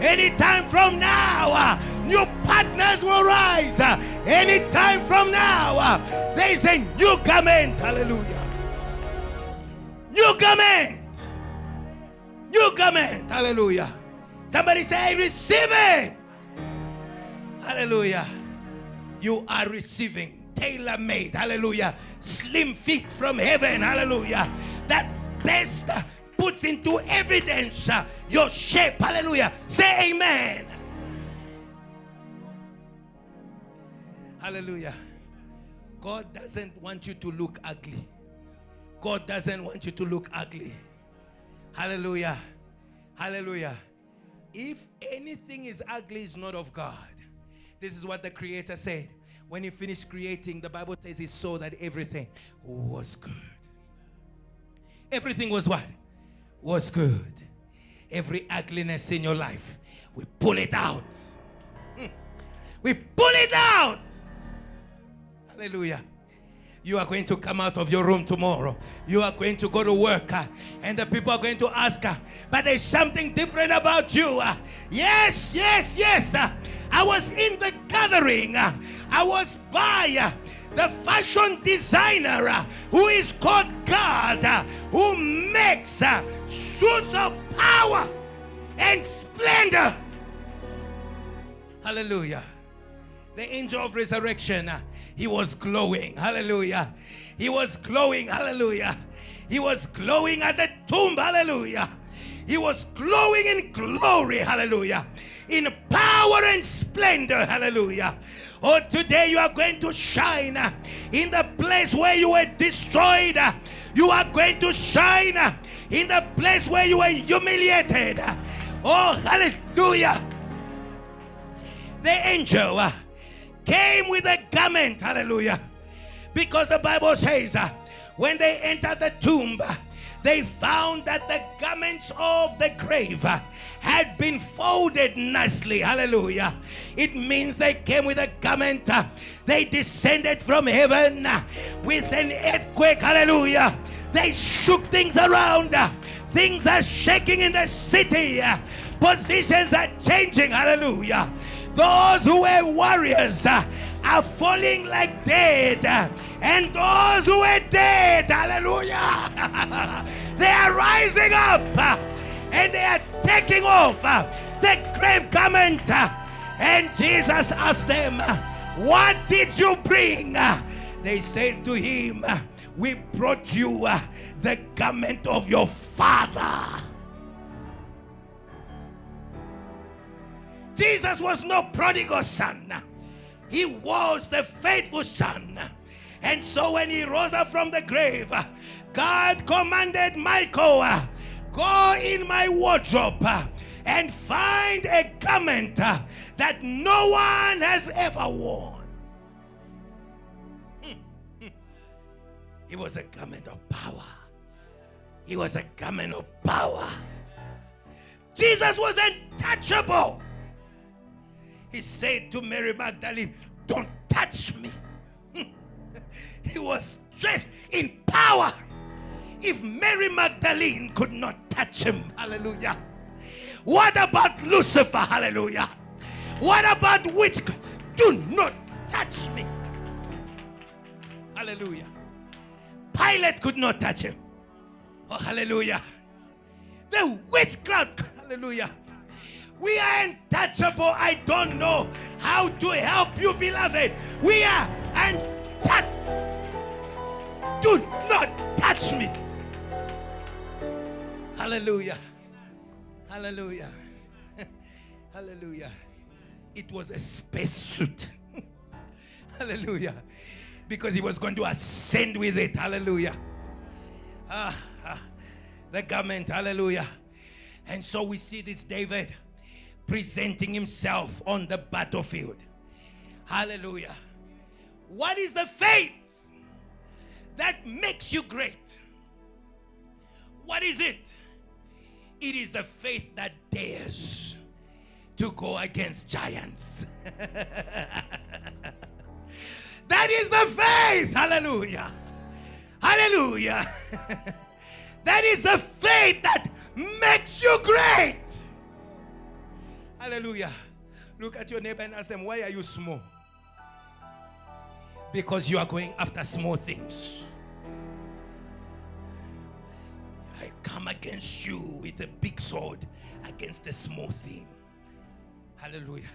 Anytime from now, new partners will rise. Anytime from now, there's a new garment. Hallelujah. New garment. New garment. Hallelujah. Somebody say, I receive it. Hallelujah. You are receiving tailor-made. Hallelujah. Slim fit from heaven. Hallelujah. That best puts into evidence your shape. Hallelujah. Say amen. Hallelujah. God doesn't want you to look ugly. God doesn't want you to look ugly. Hallelujah. Hallelujah. If anything is ugly, it's not of God. This is what the Creator said. When he finished creating, the Bible says he saw that everything was good. Everything was what? Was good. Every ugliness in your life, we pull it out. We pull it out. Hallelujah. You are going to come out of your room tomorrow. You are going to go to work, and the people are going to ask, but there's something different about you. Yes. I was in the gathering. I was by the fashion designer who is called God, who makes suits of power and splendor. Hallelujah. The angel of resurrection, he was glowing. Hallelujah. He was glowing. Hallelujah. He was glowing at the tomb. Hallelujah. He was glowing in glory. Hallelujah. In power and splendor. Hallelujah. Oh, today you are going to shine in the place where you were destroyed. You are going to shine in the place where you were humiliated. Oh, hallelujah. The angel came with a garment. Hallelujah. Because the Bible says when they entered the tomb, they found that the garments of the grave had been folded nicely. Hallelujah. It means they came with a garment. They descended from heaven with an earthquake. Hallelujah. They shook things around. Things are shaking in the city. Positions are changing. Hallelujah. Those who were warriors are falling like dead. And those who were dead, hallelujah, they are rising up and they are taking off the grave garment. And Jesus asked them, what did you bring? They said to him, we brought you the garment of your father. Jesus was no prodigal son. He was the faithful son. And so when he rose up from the grave, God commanded Michael, go in my wardrobe and find a garment that no one has ever worn. It was a garment of power. It was a garment of power. Jesus was untouchable. He said to Mary Magdalene, don't touch me. He was dressed in power. If Mary Magdalene could not touch him, hallelujah. What about Lucifer, hallelujah? What about witchcraft? Do not touch me. Hallelujah. Pilate could not touch him. Oh, hallelujah. The witchcraft, hallelujah, We are untouchable. I don't know how to help you, beloved. We are untouchable. Do not touch me. Hallelujah. Hallelujah. Hallelujah. It was a spacesuit. Hallelujah. Because he was going to ascend with it. Hallelujah. The garment. Hallelujah. And so we see this David presenting himself on the battlefield. Hallelujah. What is the faith that makes you great? What is it? It is the faith that dares to go against giants. That is the faith. Hallelujah. Hallelujah. That is the faith that makes you great. Hallelujah. Look at your neighbor and ask them, why are you small? Because you are going after small things. I come against you with a big sword against a small thing. Hallelujah.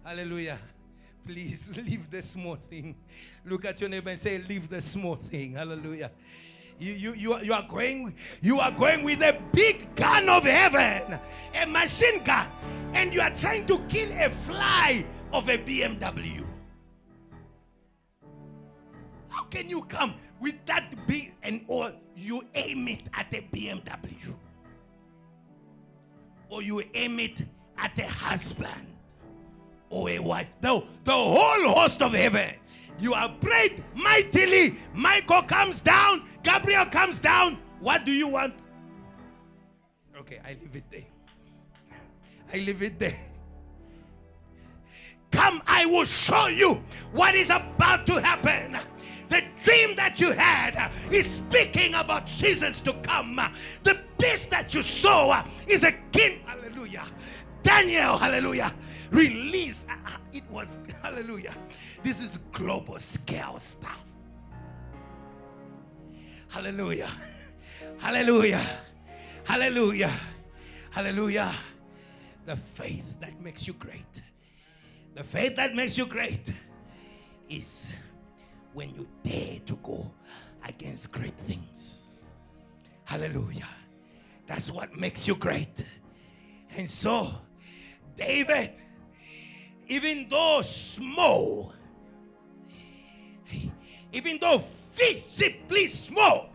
Hallelujah. Please leave the small thing. Look at your neighbor and say, leave the small thing. Hallelujah. You are going with a big gun of heaven, a machine gun, and you are trying to kill a fly of a BMW. How can you come with that big and all you aim it at a BMW? Or you aim it at a husband or a wife? The whole host of heaven. You are prayed mightily. Michael comes down. Gabriel comes down. What do you want? Okay, I leave it there. I leave it there. Come, I will show you what is about to happen. The dream that you had is speaking about seasons to come. The beast that you saw is a king. Hallelujah. Daniel, hallelujah. Release. It was, hallelujah. This is global scale stuff. Hallelujah. Hallelujah. Hallelujah. Hallelujah. The faith that makes you great. The faith that makes you great is when you dare to go against great things. Hallelujah. That's what makes you great. And so, David, even though small, even though visibly small,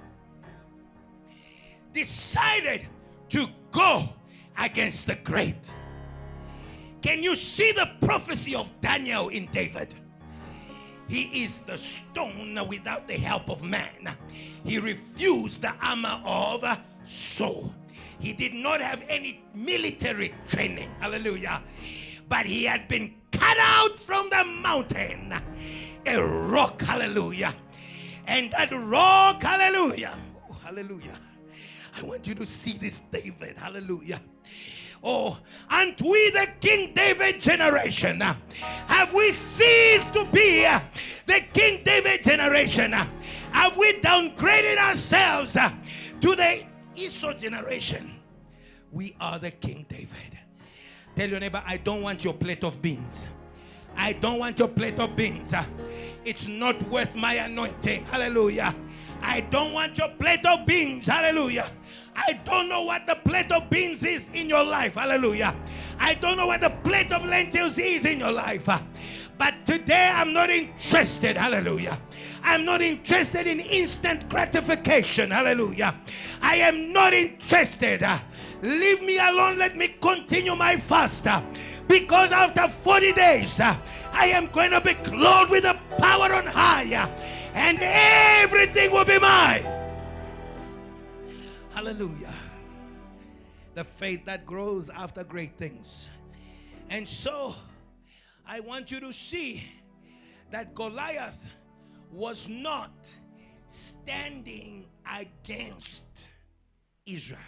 decided to go against the great. Can you see the prophecy of Daniel in David? He is the stone without the help of man. He refused the armor of Saul. He did not have any military training. Hallelujah. But he had been cut out from the mountain. A rock. Hallelujah. And that rock. Hallelujah. Oh, hallelujah. I want you to see this David. Hallelujah. Oh, and we the King David generation, have we ceased to be the King David generation? Have we downgraded ourselves to the Esau generation? We are the King David. Tell your neighbor, I don't want your plate of beans. I don't want your plate of beans. It's not worth my anointing. Hallelujah. I don't want your plate of beans. Hallelujah. I don't know what the plate of beans is in your life. Hallelujah. I don't know what the plate of lentils is in your life. But today I'm not interested. Hallelujah. I'm not interested in instant gratification. Hallelujah. I am not interested. Leave me alone. Let me continue my fast. Because after 40 days, I am going to be clothed with the power on high. And everything will be mine. Hallelujah. The faith that grows after great things. And so, I want you to see that Goliath was not standing against Israel.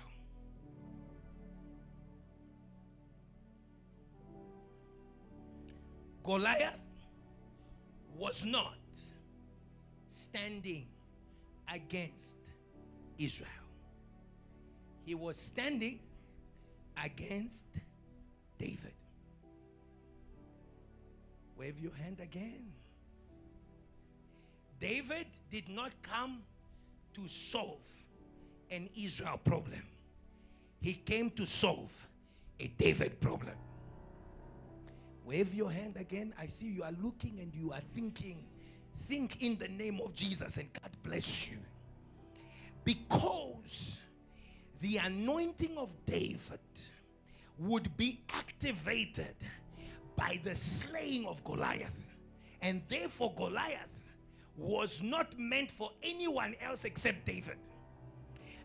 Goliath was not standing against Israel. He was standing against David. Wave your hand again. David did not come to solve an Israel problem. He came to solve a David problem. Wave your hand again. I see you are looking and you are thinking. Think in the name of Jesus and God bless you. Because the anointing of David would be activated by the slaying of Goliath. And therefore Goliath was not meant for anyone else except David.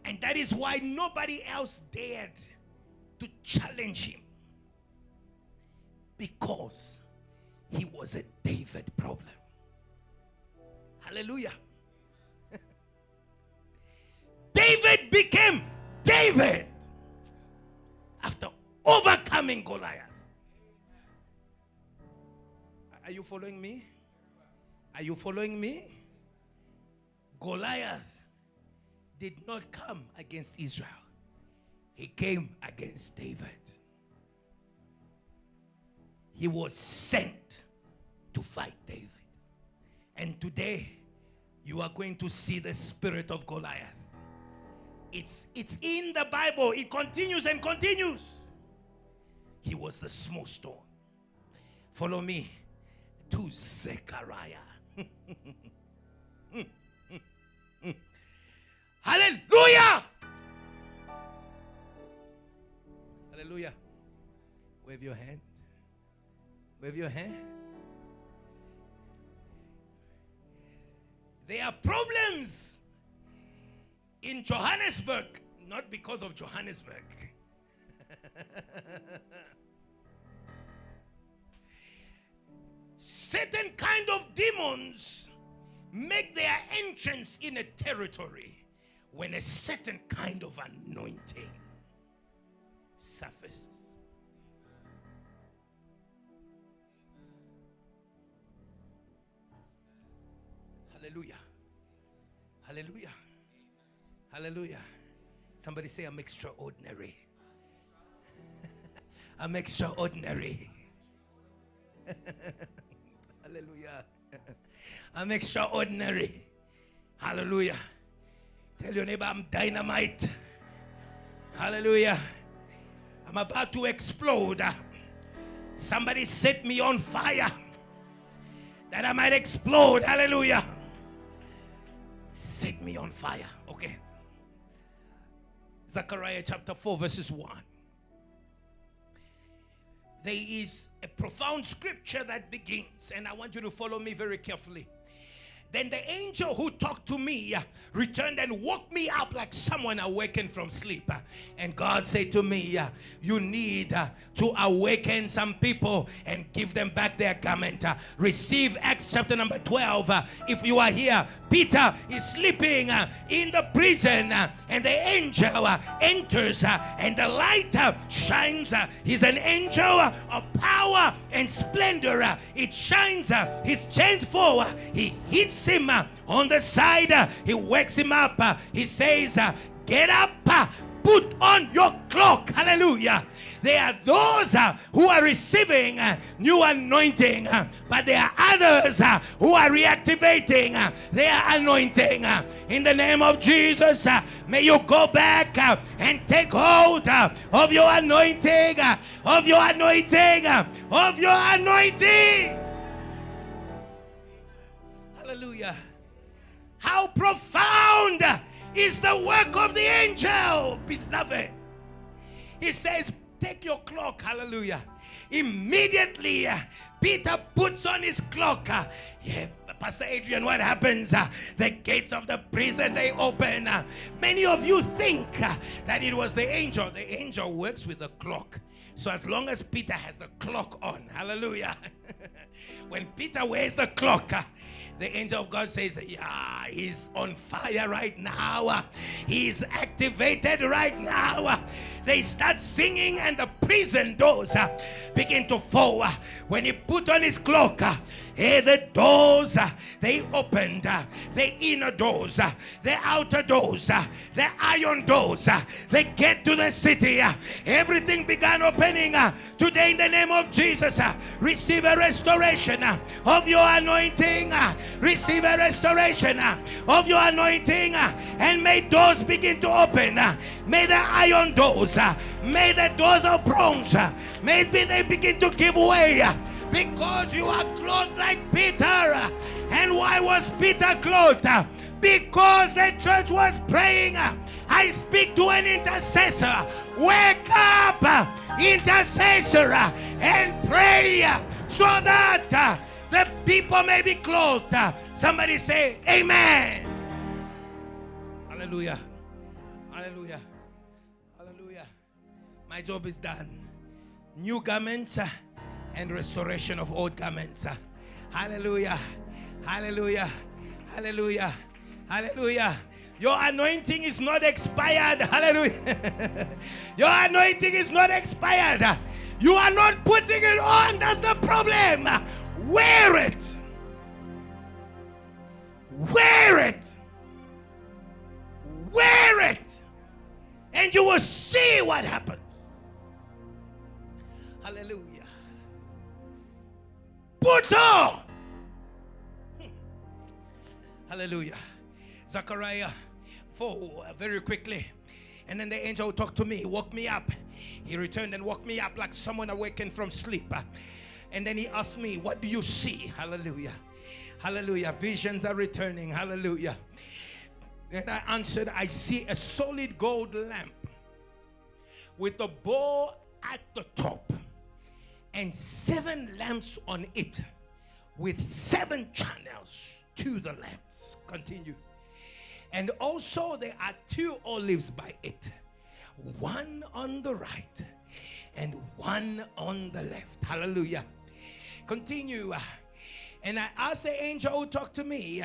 And that is why nobody else dared to challenge him. Because he was a David problem. Hallelujah. David became David after overcoming Goliath. Are you following me? Are you following me? Goliath did not come against Israel. He came against David. He was sent to fight David. And today, you are going to see the spirit of Goliath. It's in the Bible. It continues and continues. He was the small stone. Follow me to Zechariah. Hallelujah! Hallelujah. Wave your hand. Wave your hand. There are problems in Johannesburg, not because of Johannesburg. Certain kind of demons make their entrance in a territory when a certain kind of anointing surfaces. Hallelujah. Hallelujah. Hallelujah. Somebody say, I'm extraordinary. I'm extraordinary. Hallelujah. I'm extraordinary. Hallelujah. Tell your neighbor, I'm dynamite. Hallelujah. I'm about to explode. Somebody set me on fire that I might explode. Hallelujah. Set me on fire. Okay. Zechariah chapter 4 verses 1. There is a profound scripture that begins, and I want you to follow me very carefully. Then the angel who talked to me returned and woke me up like someone awakened from sleep. And God said to me, you need to awaken some people and give them back their garment. Receive Acts chapter number 12. If you are here, Peter is sleeping in the prison, and the angel enters, and the light shines. He's an angel of power and splendor. It shines. His chains fall. He hits him on the side. He wakes him up. He says, get up, put on your cloak. Hallelujah. There are those who are receiving new anointing, but there are others who are reactivating their anointing. In the name of Jesus, may you go back and take hold of your anointing, of your anointing, of your anointing. Hallelujah. How profound is the work of the angel, beloved. He says, take your cloak. Hallelujah. Immediately, Peter puts on his cloak. Pastor Adrian, what happens? The gates of the prison, they open. Many of you think that it was the angel. The angel works with the clock. So as long as Peter has the clock on, hallelujah. When Peter wears the clock, the angel of God says, yeah, he's on fire right now. He's activated right now. They start singing and the prison doors begin to fall. When he put on his cloak, the doors, they opened the inner doors, the outer doors, the iron doors. They get to the city. Everything began opening. Today in the name of Jesus, receive a restoration of your anointing. Receive a restoration of your anointing, and may doors begin to open. May the iron doors, may the doors of bronze, may they begin to give way, because you are clothed like Peter. And why was Peter clothed? Because the church was praying. I speak to an intercessor. Wake up, intercessor, and pray so that the people may be clothed. Somebody say amen. Hallelujah. Hallelujah. Hallelujah. My job is done. New garments and restoration of old garments. Hallelujah. Hallelujah. Hallelujah. Hallelujah. Your anointing is not expired. Hallelujah. Your anointing is not expired. You are not putting it on. That's the problem. Wear it. Wear it. Wear it. And you will see what happens. Hallelujah. Put on. Hallelujah. Zechariah 4, very quickly. And then the angel talked to me, woke me up. He returned and woke me up like someone awakened from sleep. And then he asked me, what do you see? Hallelujah. Hallelujah. Visions are returning. Hallelujah. And I answered, I see a solid gold lamp with a bow at the top and 7 lamps on it with 7 channels to the lamps. Continue. And also there are 2 olives by it, one on the right and one on the left. Hallelujah. Continue. And I asked the angel who talked to me,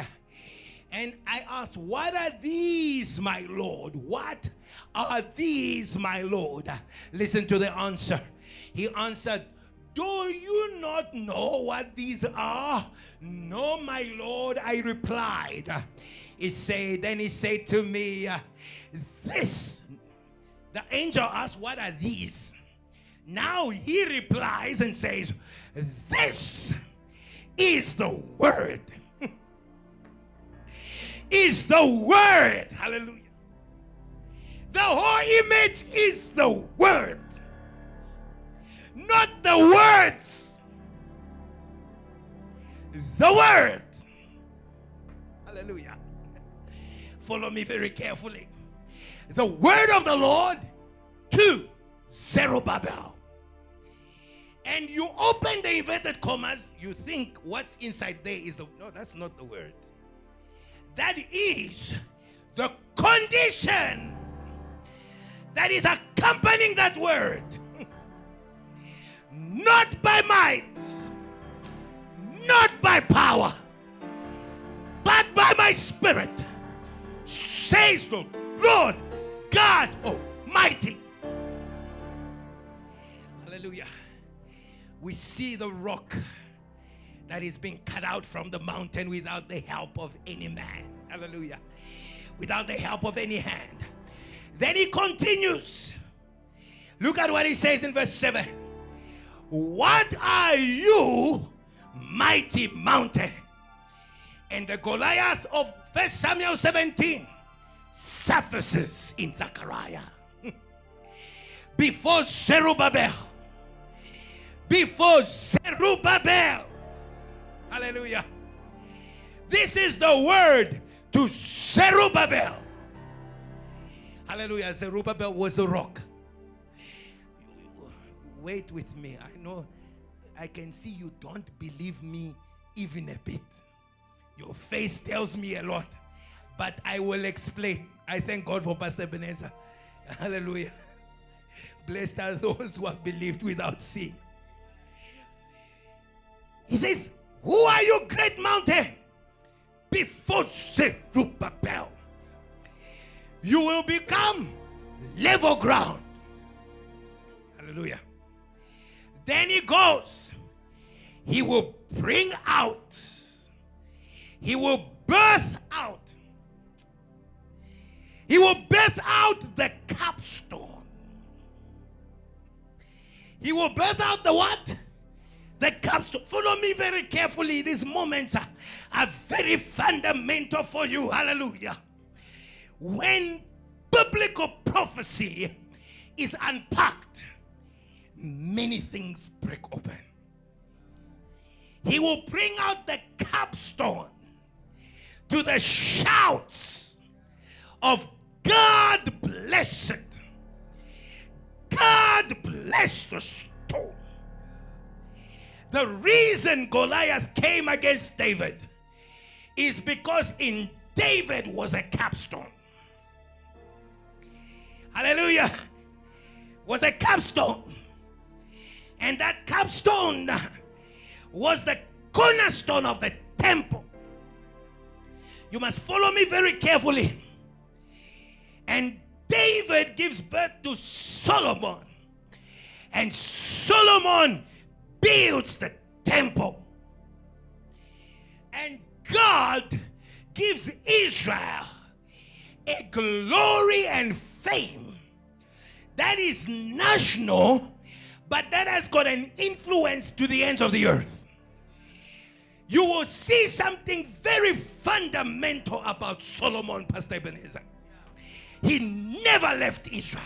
and I asked, what are these, my Lord? What are these, my Lord? Listen to the answer. He answered, do you not know what these are? No, my Lord, I replied. Then he said to me, this. The angel asked, what are these? Now he replies and says, this is the word. Is the word. Hallelujah. The whole image is the word, not the words. The word. Hallelujah. Follow me very carefully. The word of the Lord to Zerubbabel. And you open the inverted commas, you think what's inside there is the... No, that's not the word. That is the condition that is accompanying that word. Not by might, not by power, but by my spirit, says the Lord God Almighty. Hallelujah. We see the rock that is being cut out from the mountain without the help of any man. Hallelujah. Without the help of any hand. Then he continues. Look at what he says in verse 7. What are you, mighty mountain? And the Goliath of 1 Samuel 17 surfaces in Zechariah. Before Zerubbabel. Before Zerubbabel. Hallelujah. This is the word to Zerubbabel. Hallelujah. Zerubbabel was a rock. Wait with me. I know, I can see you don't believe me even a bit. Your face tells me a lot. But I will explain. I thank God for Pastor Ebenezer. Hallelujah. Blessed are those who have believed without seeing. He says, who are you, great mountain? Before Zerubbabel, you will become level ground. Hallelujah. Then he goes. He will bring out He will birth out. He will birth out the capstone. He will birth out the what? The capstone. Follow me very carefully. These moments are very fundamental for you. Hallelujah. When biblical prophecy is unpacked, many things break open. He will bring out the capstone to the shouts of God bless it. God bless the stone. The reason Goliath came against David is because in David was a capstone. Hallelujah. Was a capstone. And that capstone was the cornerstone of the temple. You must follow me very carefully. And David gives birth to Solomon. And Solomon builds the temple. And God gives Israel a glory and fame that is national, but that has got an influence to the ends of the earth. You will see something very fundamental about Solomon, Pastor Ebenezer. He never left Israel.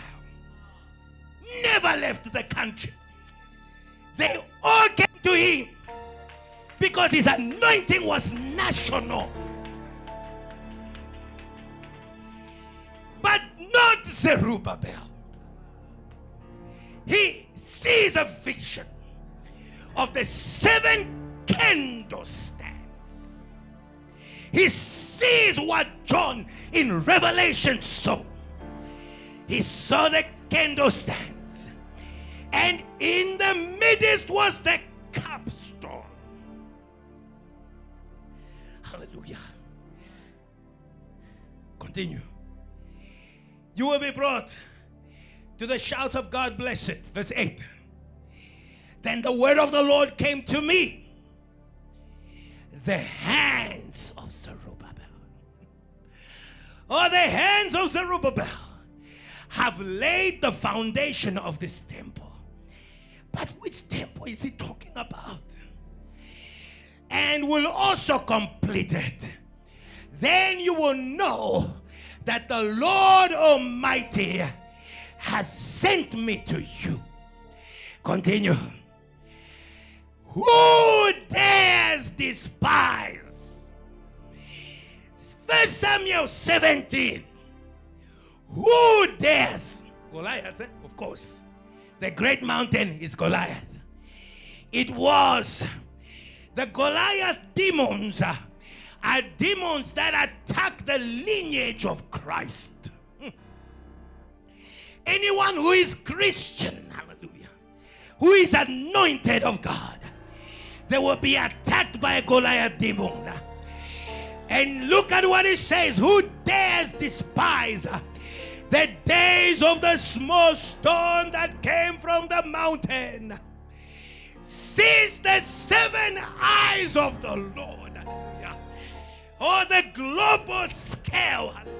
Never left the country. They all came to him because his anointing was national. But not Zerubbabel. He sees a vision of the 7 candlestands. He sees what John in Revelation saw. He saw the candlestands, and in the midst was the capstone. Hallelujah. Continue. You will be brought to the shouts of God bless it. Verse 8. Then the word of the Lord came to me. The hands of Zerubbabel. Oh, the hands of Zerubbabel have laid the foundation of this temple. But which temple is he talking about? And will also complete it. Then you will know that the Lord Almighty has sent me to you. Continue. Who dares despise? 1 Samuel 17. Who dares? Goliath, of course. The great mountain is Goliath. It was the Goliath demons are demons that attack the lineage of Christ. Anyone who is Christian, hallelujah, who is anointed of God, they will be attacked by a Goliath demon. And look at what it says. Who dares despise the days of the small stone that came from the mountain? Since the 7 eyes of the Lord, hallelujah, or the global scale, hallelujah.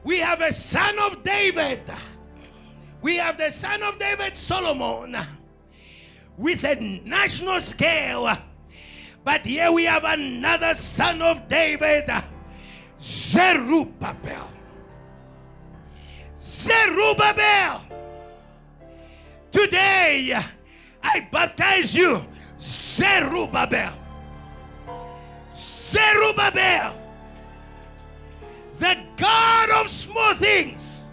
We have a son of David. We have the son of David, Solomon, with a national scale. But here we have another son of David, Zerubbabel. Zerubbabel. Today, I baptize you, Zerubbabel. Zerubbabel. The God of small things.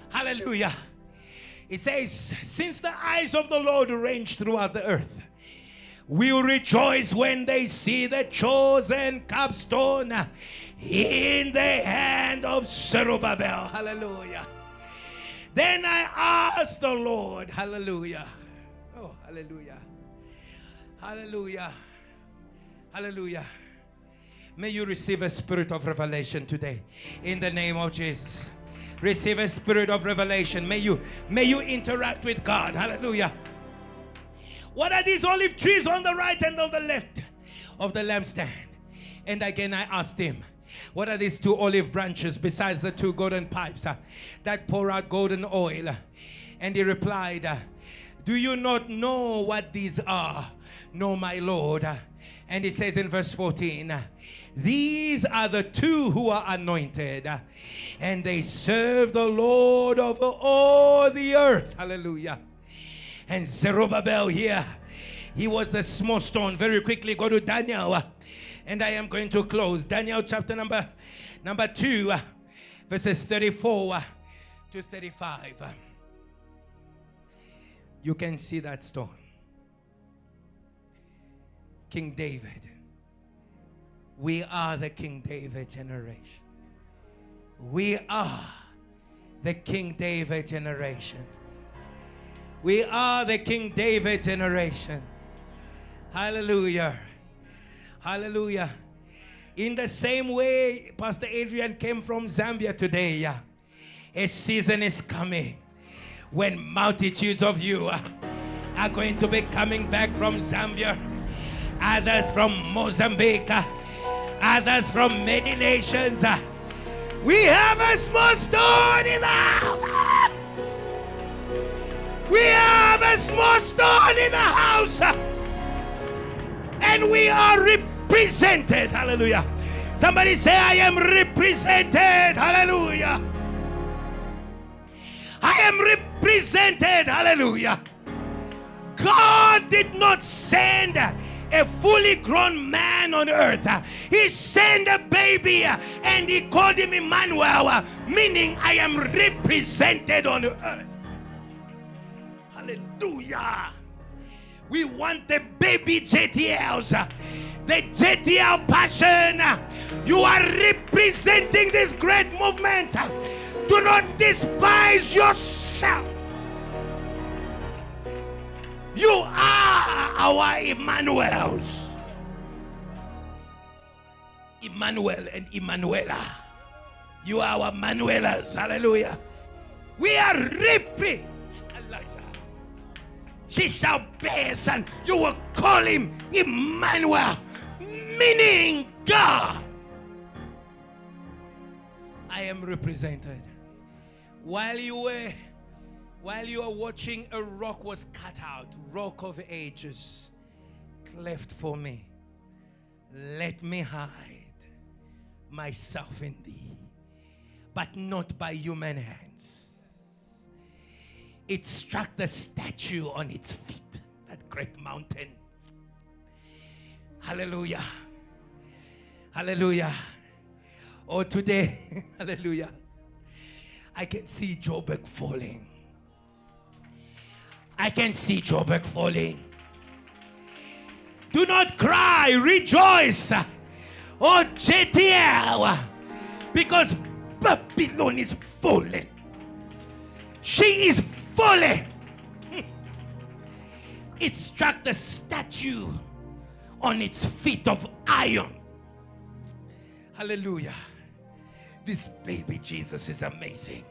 Hallelujah. It says, since the eyes of the Lord range throughout the earth, will rejoice when they see the chosen capstone in the hand of Zerubbabel. Hallelujah. Then I asked the Lord, hallelujah. Oh, hallelujah. Hallelujah. Hallelujah. May you receive a spirit of revelation today in the name of Jesus. Receive a spirit of revelation. May you interact with God. Hallelujah. What are these olive trees on the right and on the left? of the lampstand. And again I asked him, what are these 2 olive branches besides the 2 golden pipes that pour out golden oil? And he replied, do you not know what these are? No, my Lord. And he says in verse 14, these are the 2 who are anointed, and they serve the Lord of all the earth. Hallelujah. And Zerubbabel here, he was the small stone. Very quickly go to Daniel, and I am going to close. Daniel chapter number 2, verses 34 to 35. You can see that stone. King David. We are the King David generation. We are the King David generation. We are the King David generation. Hallelujah. Hallelujah. In the same way Pastor Adrian came from Zambia today, a season is coming when multitudes of you are going to be coming back from Zambia, others from Mozambique, others from many nations. We have a small stone in the house. We have a small stone in the house. And we are represented. Hallelujah. Somebody say, I am represented. Hallelujah. I am represented. Hallelujah. God did not send a fully grown man on earth. He sent a baby and he called him Emmanuel, meaning I am represented on earth. Hallelujah. We want the baby JTLs, the JTL passion. You are representing this great movement. Do not despise yourself. You are our Emmanuels. Emmanuel and Emmanuela. You are our Manuelas. Hallelujah. We are reaping. I like that. She shall bear a son. You will call him Emmanuel, meaning God. I am represented. While you were watching, a rock was cut out, rock of ages, cleft for me. Let me hide myself in thee, but not by human hands. It struck the statue on its feet, that great mountain. Hallelujah. Hallelujah. Oh, today, hallelujah, I can see Joburg falling. I can see Joburg falling. Do not cry, rejoice. Oh, JTL, because Babylon is falling. She is falling. It struck the statue on its feet of iron. Hallelujah. This baby Jesus is amazing.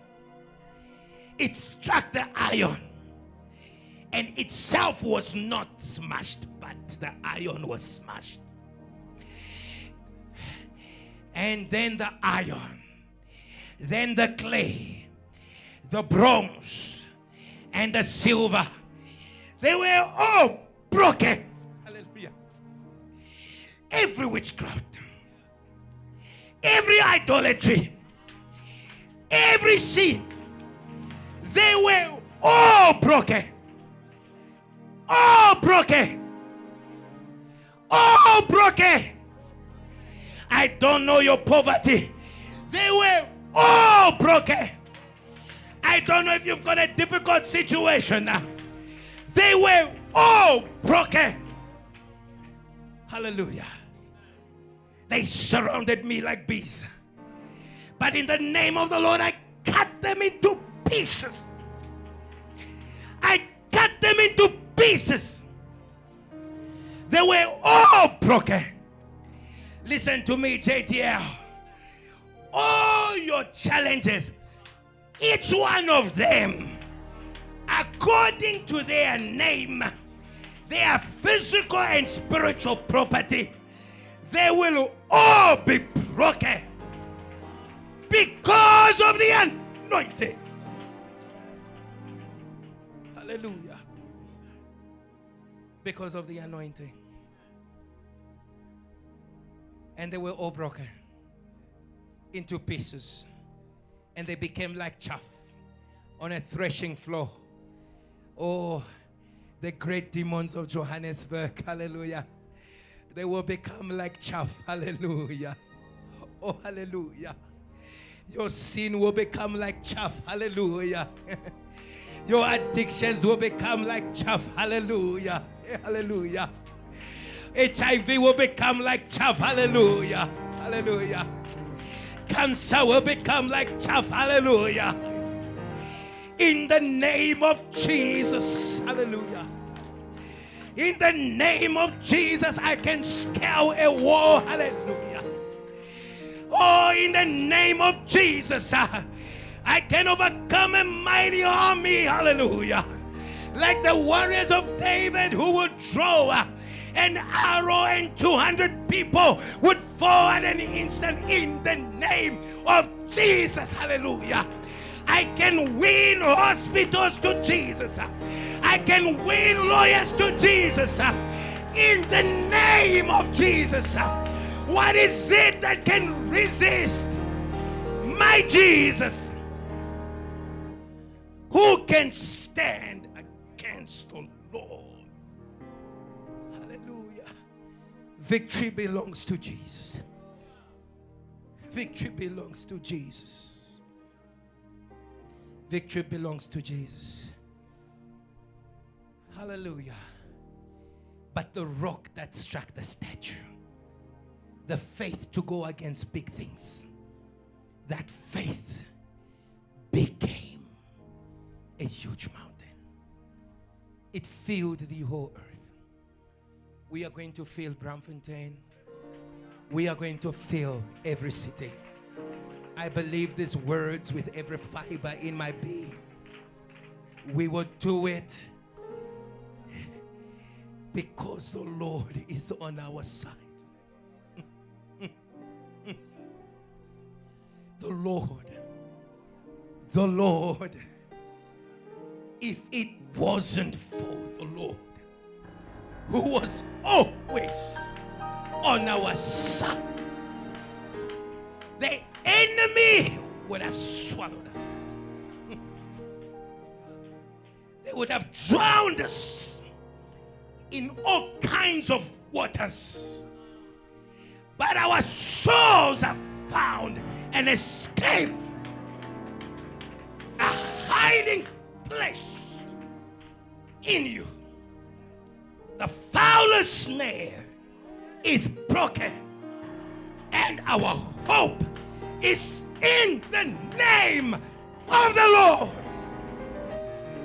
It struck the iron, and itself was not smashed, but the iron was smashed. And then the iron, then the clay, the bronze, and the silver, they were all broken. Hallelujah. Every witchcraft, every idolatry, every sin, they were all broken. All broken. All broken. I don't know your poverty. They were all broken. I don't know if you've got a difficult situation now. They were all broken. Hallelujah. They surrounded me like bees. But in the name of the Lord, I cut them into pieces. I cut them into pieces. They were all broken. Listen to me, JTL. All your challenges, each one of them, according to their name, their physical and spiritual property, they will all be broken because of the anointing. Hallelujah. Because of the anointing. And they were all broken into pieces. And they became like chaff on a threshing floor. Oh, the great demons of Johannesburg. Hallelujah. They will become like chaff. Hallelujah. Oh, hallelujah. Your sin will become like chaff. Hallelujah. Your addictions will become like chaff. Hallelujah. Hallelujah. HIV will become like chaff. Hallelujah. Hallelujah. Cancer will become like chaff. Hallelujah. In the name of Jesus. Hallelujah. In the name of Jesus, I can scale a wall. Hallelujah. Oh, in the name of Jesus, I can overcome a mighty army. Hallelujah. Like the warriors of David who would draw an arrow and 200 people would fall at an instant in the name of Jesus. Hallelujah. I can win hospitals to Jesus. I can win lawyers to Jesus. In the name of Jesus. What is it that can resist my Jesus? Who can stand against the Lord? Hallelujah. Victory belongs to Jesus. Victory belongs to Jesus. Victory belongs to Jesus. Hallelujah. But the rock that struck the statue, the faith to go against big things, that faith became a huge mountain. It filled the whole earth. We are going to fill Braamfontein. We are going to fill every city. I believe these words with every fiber in my being. We will do it because the Lord is on our side. The Lord, if it wasn't for the Lord, who was always on our side, the enemy would have swallowed us. They would have drowned us in all kinds of waters. But our souls have found an escape, a hiding place in you. The foulest snare is broken, and our hope is in the name of the Lord.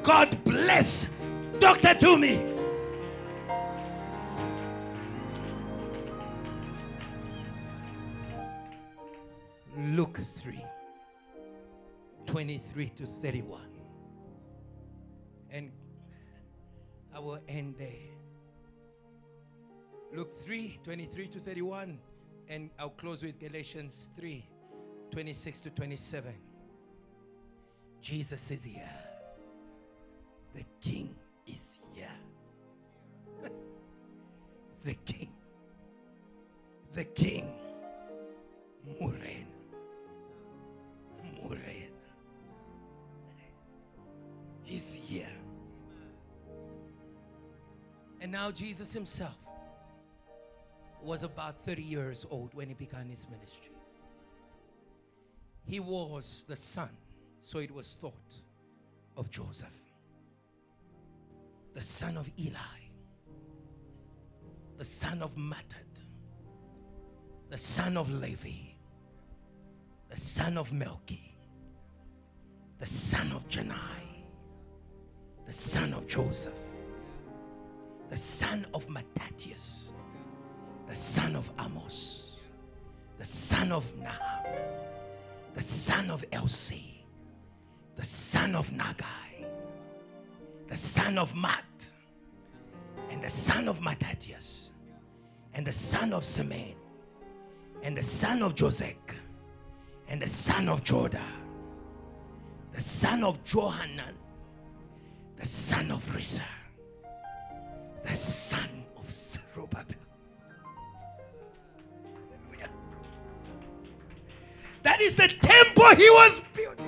God bless Dr. Toomey. Luke 3:23-31. And I will end there. Luke 3:23-31. And I'll close with Galatians 3:26-27. Jesus is here. The King is here. The King. The King. Muren. He's here. And now Jesus himself was about 30 years old when he began his ministry. He was the son, so it was thought, of Joseph, the son of Eli, the son of Mattad, the son of Levi, the son of Melchi, the son of Janai, the son of Joseph, the son of Matthias, the son of Amos, the son of Nahum, the son of Elsi, the son of Nagai, the son of Mat, and the son of Matthias, and the son of Semen, and the son of Josek, and the son of Joda, the son of Johanan, the son of Risa, the son of Zerubbabel. Hallelujah. That is the temple he was building.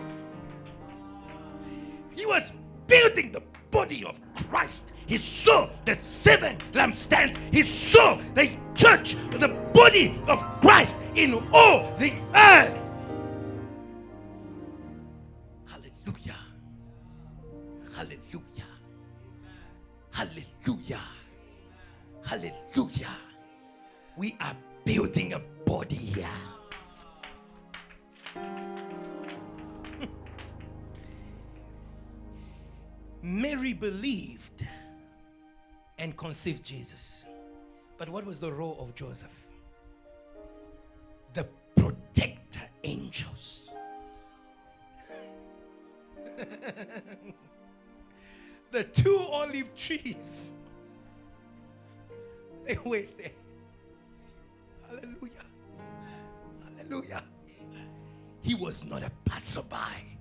He was building the body of Christ. He saw the 7 lampstands. He saw the church, the body of Christ in all the earth. Hallelujah. Hallelujah. Hallelujah. Hallelujah. We are building a body here. Mary believed and conceived Jesus. But what was the role of Joseph? The protector angels. The 2 olive trees. They were there. Hallelujah. Hallelujah. He was not a passerby.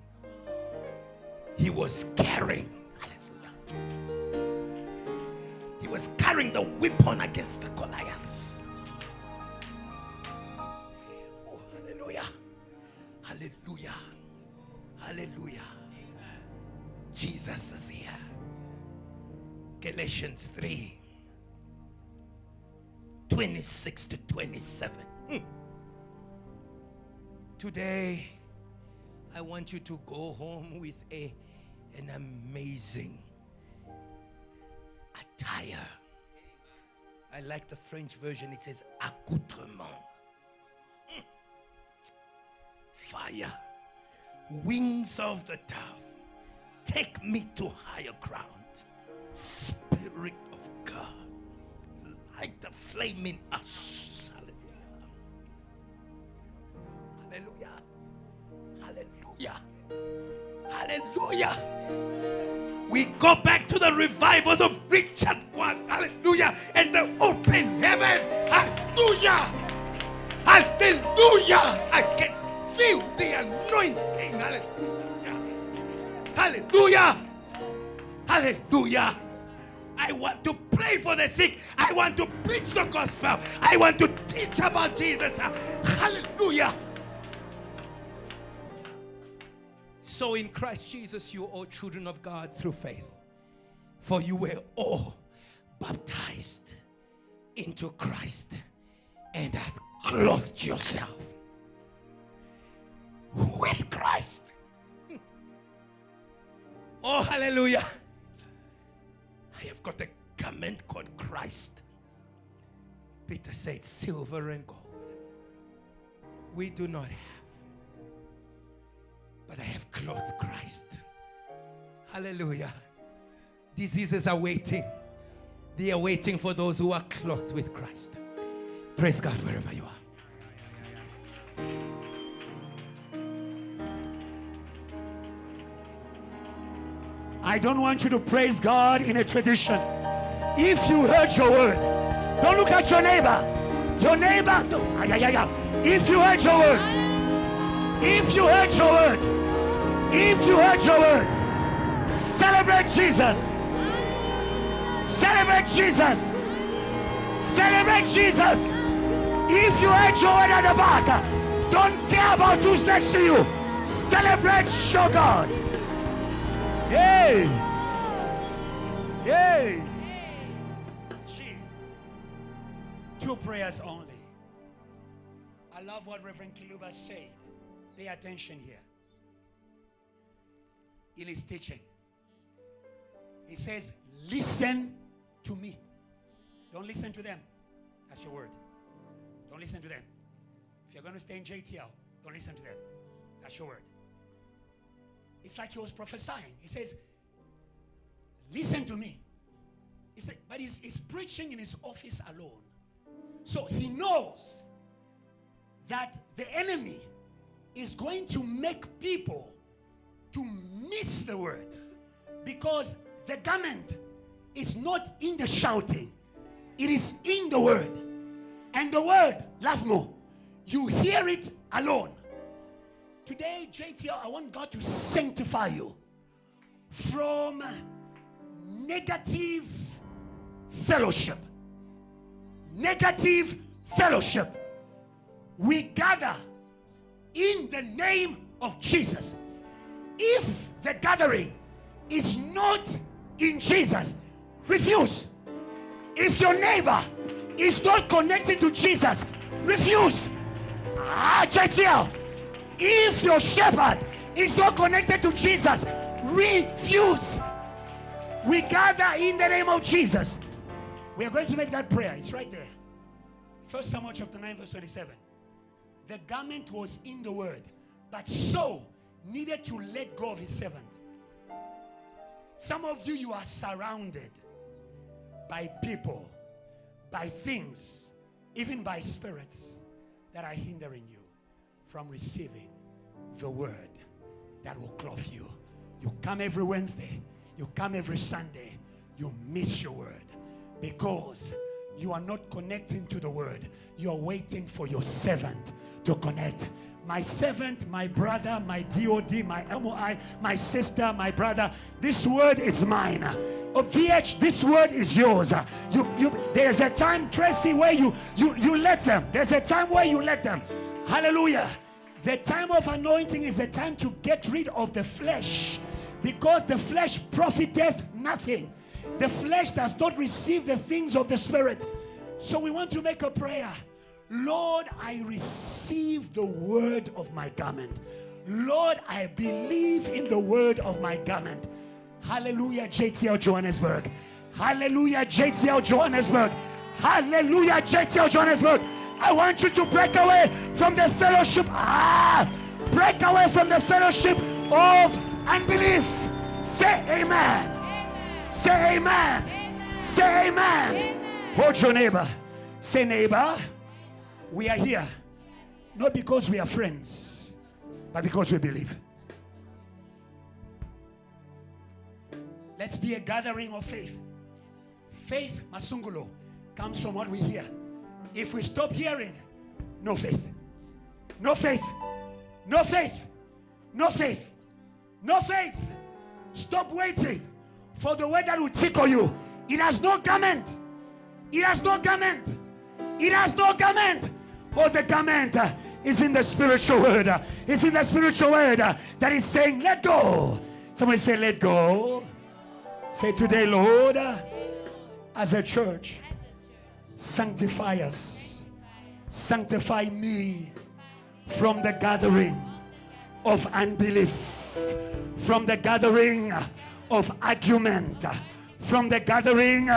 He was carrying. He was carrying the weapon against the Goliaths. Oh, hallelujah. Hallelujah. Hallelujah. Jesus is here. Galatians 3, 26 to 27. Today, I want you to go home with an amazing attire. I like the French version. It says accoutrement. Fire. Wings of the dove. Take me to higher ground. Spirit of God. Like the flame in us. Hallelujah. Hallelujah. Hallelujah. Hallelujah. We go back to the revivals of Richard 1. Hallelujah. And the open heaven. Hallelujah. Hallelujah. I can feel the anointing. Hallelujah. Hallelujah. Hallelujah. I want to pray for the sick. I want to preach the gospel. I want to teach about Jesus. Hallelujah. So in Christ Jesus, you are all children of God through faith. For you were all baptized into Christ and have clothed yourself with Christ. Oh, hallelujah. I have got a garment called Christ. Peter said, silver and gold we do not have, but I have clothed Christ. Hallelujah. Diseases are waiting. They are waiting for those who are clothed with Christ. Praise God wherever you are. I don't want you to praise God in a tradition. If you heard your word, don't look at your neighbor. Your neighbor, if you heard your word, if you heard your word, if you heard your word, celebrate Jesus. Celebrate Jesus. Celebrate Jesus. If you heard your word at the back, don't care about who's next to you. Celebrate your God. Hey! Hey! Gee. 2 prayers only. I love what Reverend Kiluba said. Pay attention here. In his teaching, he says, listen to me. Don't listen to them. That's your word. Don't listen to them. If you're going to stay in JTL, don't listen to them. That's your word. It's like he was prophesying. He says, listen to me. He said, but he's preaching in his office alone. So he knows that the enemy is going to make people to miss the word, because the garment is not in the shouting. It is in the word. And the word, love more, You hear it alone. Today, JTL, I want God to sanctify you from negative fellowship. Negative fellowship. We gather in the name of Jesus. If the gathering is not in Jesus, refuse. If your neighbor is not connected to Jesus, refuse. JTL, if your shepherd is not connected to Jesus, refuse. We gather in the name of Jesus. We are going to make that prayer. It's right there. 1 Samuel chapter 9 verse 27. The garment was in the word, but Saul needed to let go of his servant. Some of you are surrounded by people, by things, even by spirits that are hindering you from receiving the word that will clothe you. You come every Wednesday, you come every Sunday, you miss your word because you are not connecting to the word. You are waiting for your servant to connect. My servant, my brother, my DOD, my MOI, my sister, my brother, this word is mine. VH, this word is yours. There's a time, Tracy, where you let them. There's a time where you let them. Hallelujah. The time of anointing is the time to get rid of the flesh, because the flesh profiteth nothing. The flesh does not receive the things of the spirit. So we want to make a prayer. Lord, I receive the word of my garment. Lord, I believe in the word of my garment. Hallelujah, JTL Johannesburg. Hallelujah, JTL Johannesburg. Hallelujah, JTL Johannesburg. I want you to break away from the fellowship. Break away from the fellowship of unbelief. Say amen. Say amen. Say amen. Hold your neighbor. Say, neighbor, we are here not because we are friends, but because we believe. Let's be a gathering of faith. Faith, Masungulo, comes from what we hear. If we stop hearing, no faith. No faith. No faith. No faith. No faith. Stop waiting for the word that will tickle you. It has no garment. It has no garment. It has no garment. Oh, the garment is in the spiritual word. It's in the spiritual word that is saying, let go. Somebody say, let go. Say, today, Lord, as a church, sanctify us. Sanctify me from the gathering of unbelief, from the gathering of argument, from the gathering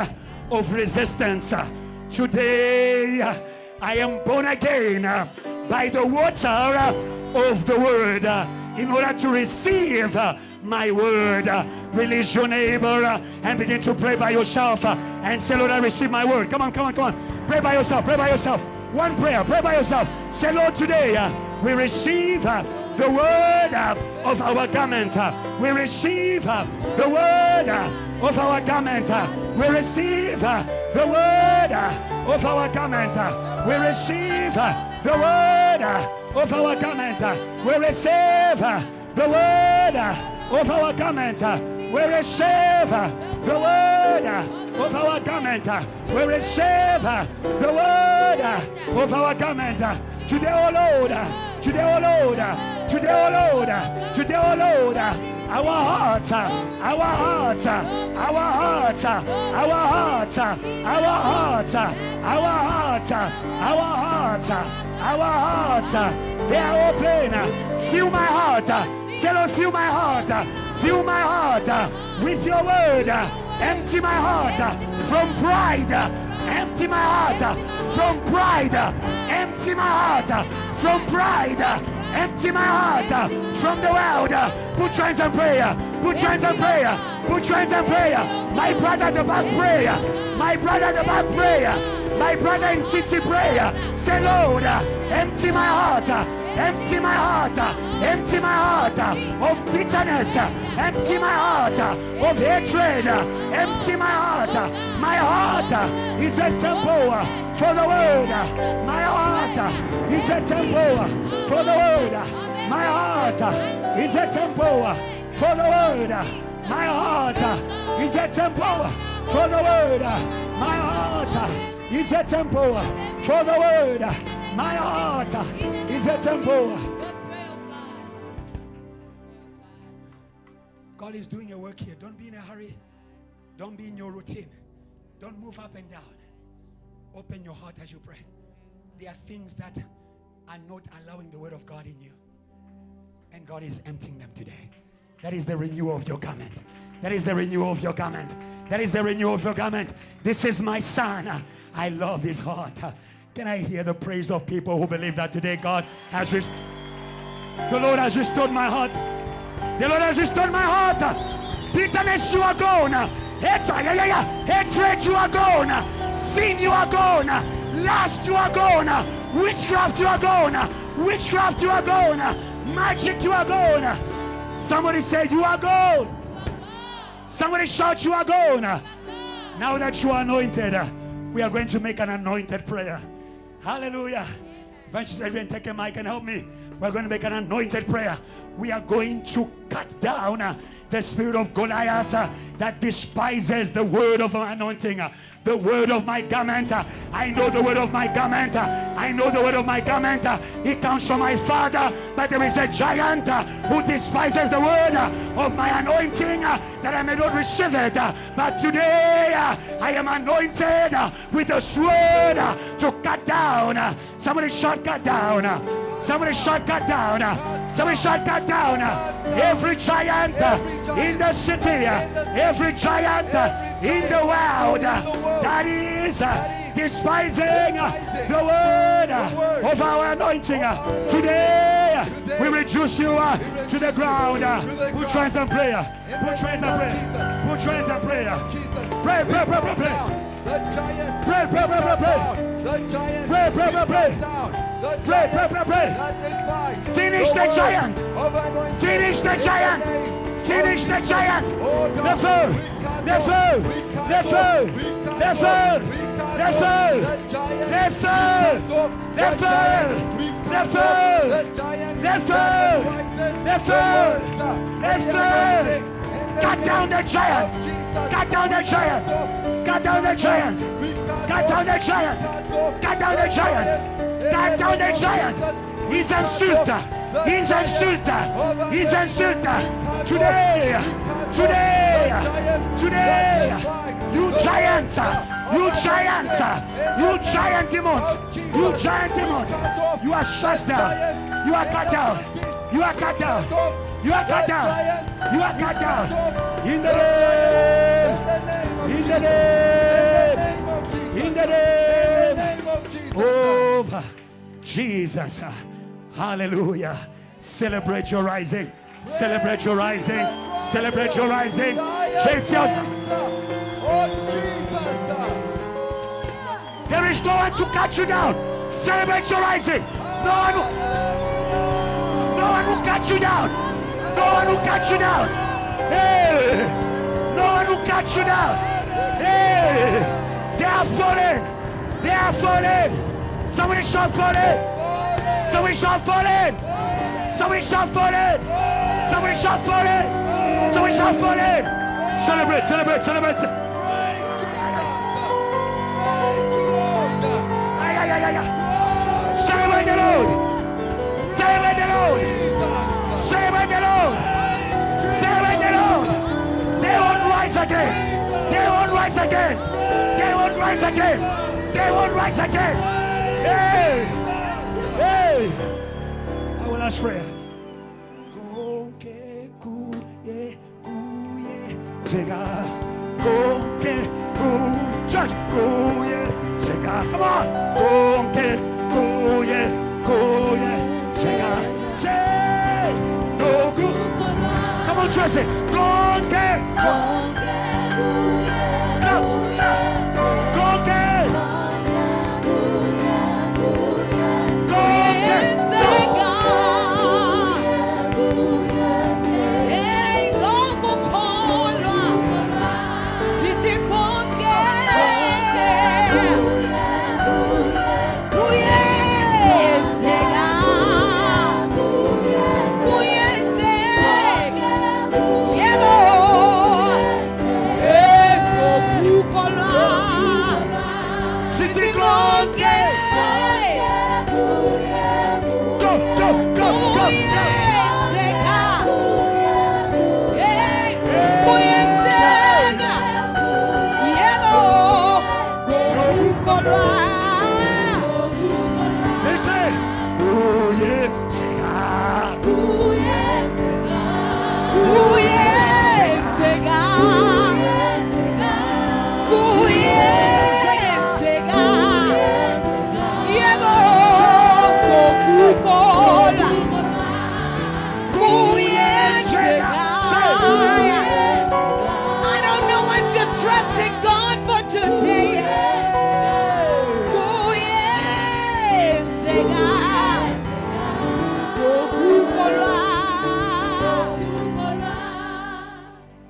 of resistance. Today, I am born again by the water of the word in order to receive my word. Release your neighbor and begin to pray by yourself and say, Lord, I receive my word. Come on, come on, come on. Pray by yourself, pray by yourself. One prayer, pray by yourself. Say, Lord, today we receive the word of our garment. We receive the word of our garment. We receive the word of our garment. We receive the word of our garment. We receive the word of our garment. We receive the word of our garment. We receive the word of our garment. Today, oh Lord, today, oh Lord, today, oh Lord, today, oh Lord, our heart, our heart, our heart, our heart, our heart, our heart, our heart, our heart, they are open. Fill my heart. Say, Lord, fill my heart. Fill my heart with your word. Empty my heart from pride. Empty my heart from pride. Empty my heart from pride. Empty my heart from the world. Put your hands and prayer. Put your hands and prayer. Put your hands and prayer. My brother at the back prayer. My brother at the back prayer. My brother in Titi prayer. Say, Lord, empty my heart. Empty my heart. Empty my heart of bitterness. Empty my heart of hatred. Empty my heart. My heart is a temple for the word. My heart is is a temple for the word. My heart is a temple for the word. My heart is a temple for the word. My heart is a temple for the word. My heart is a temple. God is doing a work here. Don't be in a hurry. Don't be in your routine. Don't move up and down. Open your heart as you pray. There are things that are not allowing the word of God in you. And God is emptying them today. That is the renewal of your garment. That is the renewal of your garment. That is the renewal of your garment. This is my son. I love his heart. Can I hear the praise of people who believe that today God has the Lord has restored my heart. The Lord has restored my heart. Bitterness, you are gone. Hatred, you are gone. Sin, you are gone. Lust, you are gone. Witchcraft, you are gone. Witchcraft, you are gone. Magic, you are gone. Somebody say, you are gone. Somebody shout, you are gone. Now that you are anointed, we are going to make an anointed prayer. Hallelujah. Evangelist Adrian, take a mic and help me. We're going to make an anointed prayer. We are going to cut down the spirit of Goliath that despises the word of my anointing, the word of my garment. I know the word of my garment. I know the word of my garment. It comes from my father, but there is a giant who despises the word of my anointing that I may not receive it. But today I am anointed with the sword to cut down. Somebody shout, cut down. Somebody shout, cut down. Somebody shout, cut down. Every giant in the city, every giant in the world that is despising the word of our anointing. Today we reduce you to the ground. Put your hands on prayer. Put your hands on prayer. Put your hands on prayer. Pray, pray, pray, pray, pray. Pray, pray, pray, pray, pray. Pray, pray, pray, pray. Pray, pray, pray, pray. Finish the giant. Finish the giant. Finish the giant. The foe. The foe. The foe. The foe. The foe. The foe. The foe. The foe. The foe. The foe. The foe. Cut down the giant. Cut down the giant. Cut down the giant. Cut down the giant. Cut down the giant. Cut down the giant. He's insulter. He's insulter. He's insulter. Today. Today. Today. You giant. You giant. You giant demons. You giant demons. You are shut down. You are cut down. You are cut down. You are cut down. You are cut down. In the name. In the name. In the name of Jesus. Hallelujah. Celebrate your rising. Celebrate your rising. Celebrate your rising. Shake yours. There is no one to cut you down. Celebrate your rising. No one will cut you down. No one will cut you down. Hey. No one will cut you down. Hey. They are falling. They are falling. Somebody shall falling. Somebody shall falling. Somebody shall falling. Somebody shall falling. Somebody shall falling. Celebrate, celebrate, celebrate. Celebrate the Lord. Celebrate the Lord. Celebrate the Lord. Celebrate the Lord. They won't rise again. They won't rise again. They won't rise again. They won't rise again. Hey! Hey! I will ask prayer. Church, come on. Come on, Tracy. Yeah.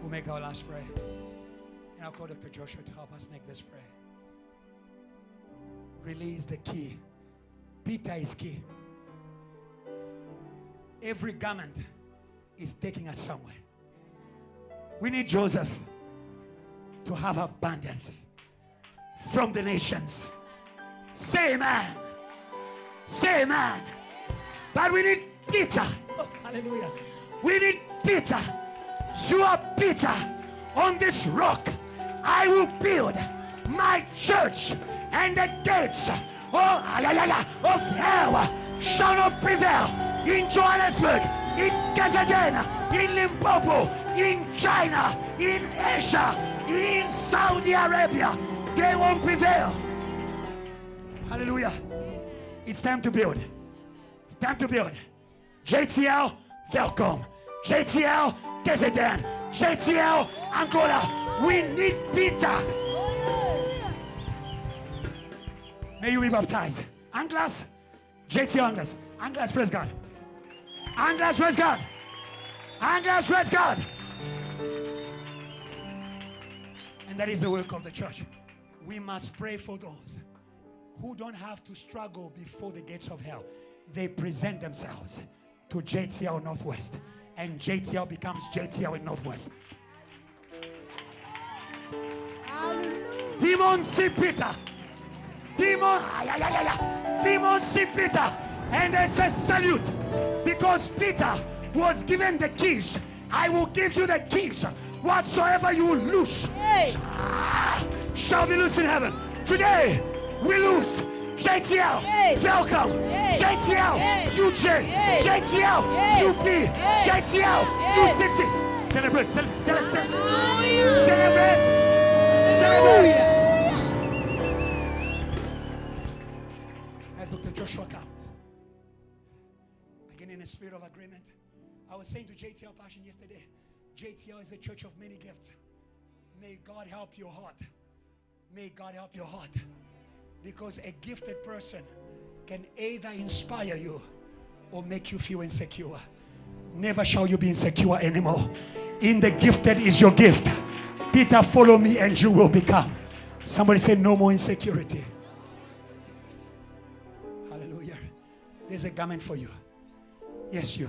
We'll make our last prayer. And I'll call Dr. Joshua to help us make this prayer. Release the key. Peter is key. Every garment is taking us somewhere. We need Joseph to have abundance from the nations. Say amen. Say amen. But we need Peter. Oh, hallelujah. We need Peter. You are Peter. On this rock I will build my church, and the gates of hell shall not prevail. In Johannesburg, in Kazakh, in Limpopo, in China, in Asia, in Saudi Arabia, they won't prevail. Hallelujah. It's time to build. It's time to build. JTL, welcome. JTL, Kazakh, JTL, Angola. We need Peter. May you be baptized. Anglas, JTL Anglas. Anglas, praise God. Anglas, praise God. Anglas, praise God. And that is the work of the church. We must pray for those who don't have to struggle before the gates of hell. They present themselves to JTL Northwest, and JTL becomes JTL in Northwest. Demons see Peter. Demons see Peter, and they say salute, because Peter was given the keys. I will give you the keys. Whatsoever you will loose shall be loose in heaven. Today we lose. JTL, welcome. JTL, UJ, JTL, UP, JTL, UCity. Celebrate, celebrate, celebrate, celebrate. As Dr. Joshua comes, again in a spirit of agreement, I was saying to JTL Passion yesterday, JTL is a church of many gifts. May God help your heart. May God help your heart. Because a gifted person can either inspire you or make you feel insecure. Never shall you be insecure anymore. In the gifted is your gift. Peter, follow me and you will become. Somebody say no more insecurity. Hallelujah. There's a garment for you. Yes, you.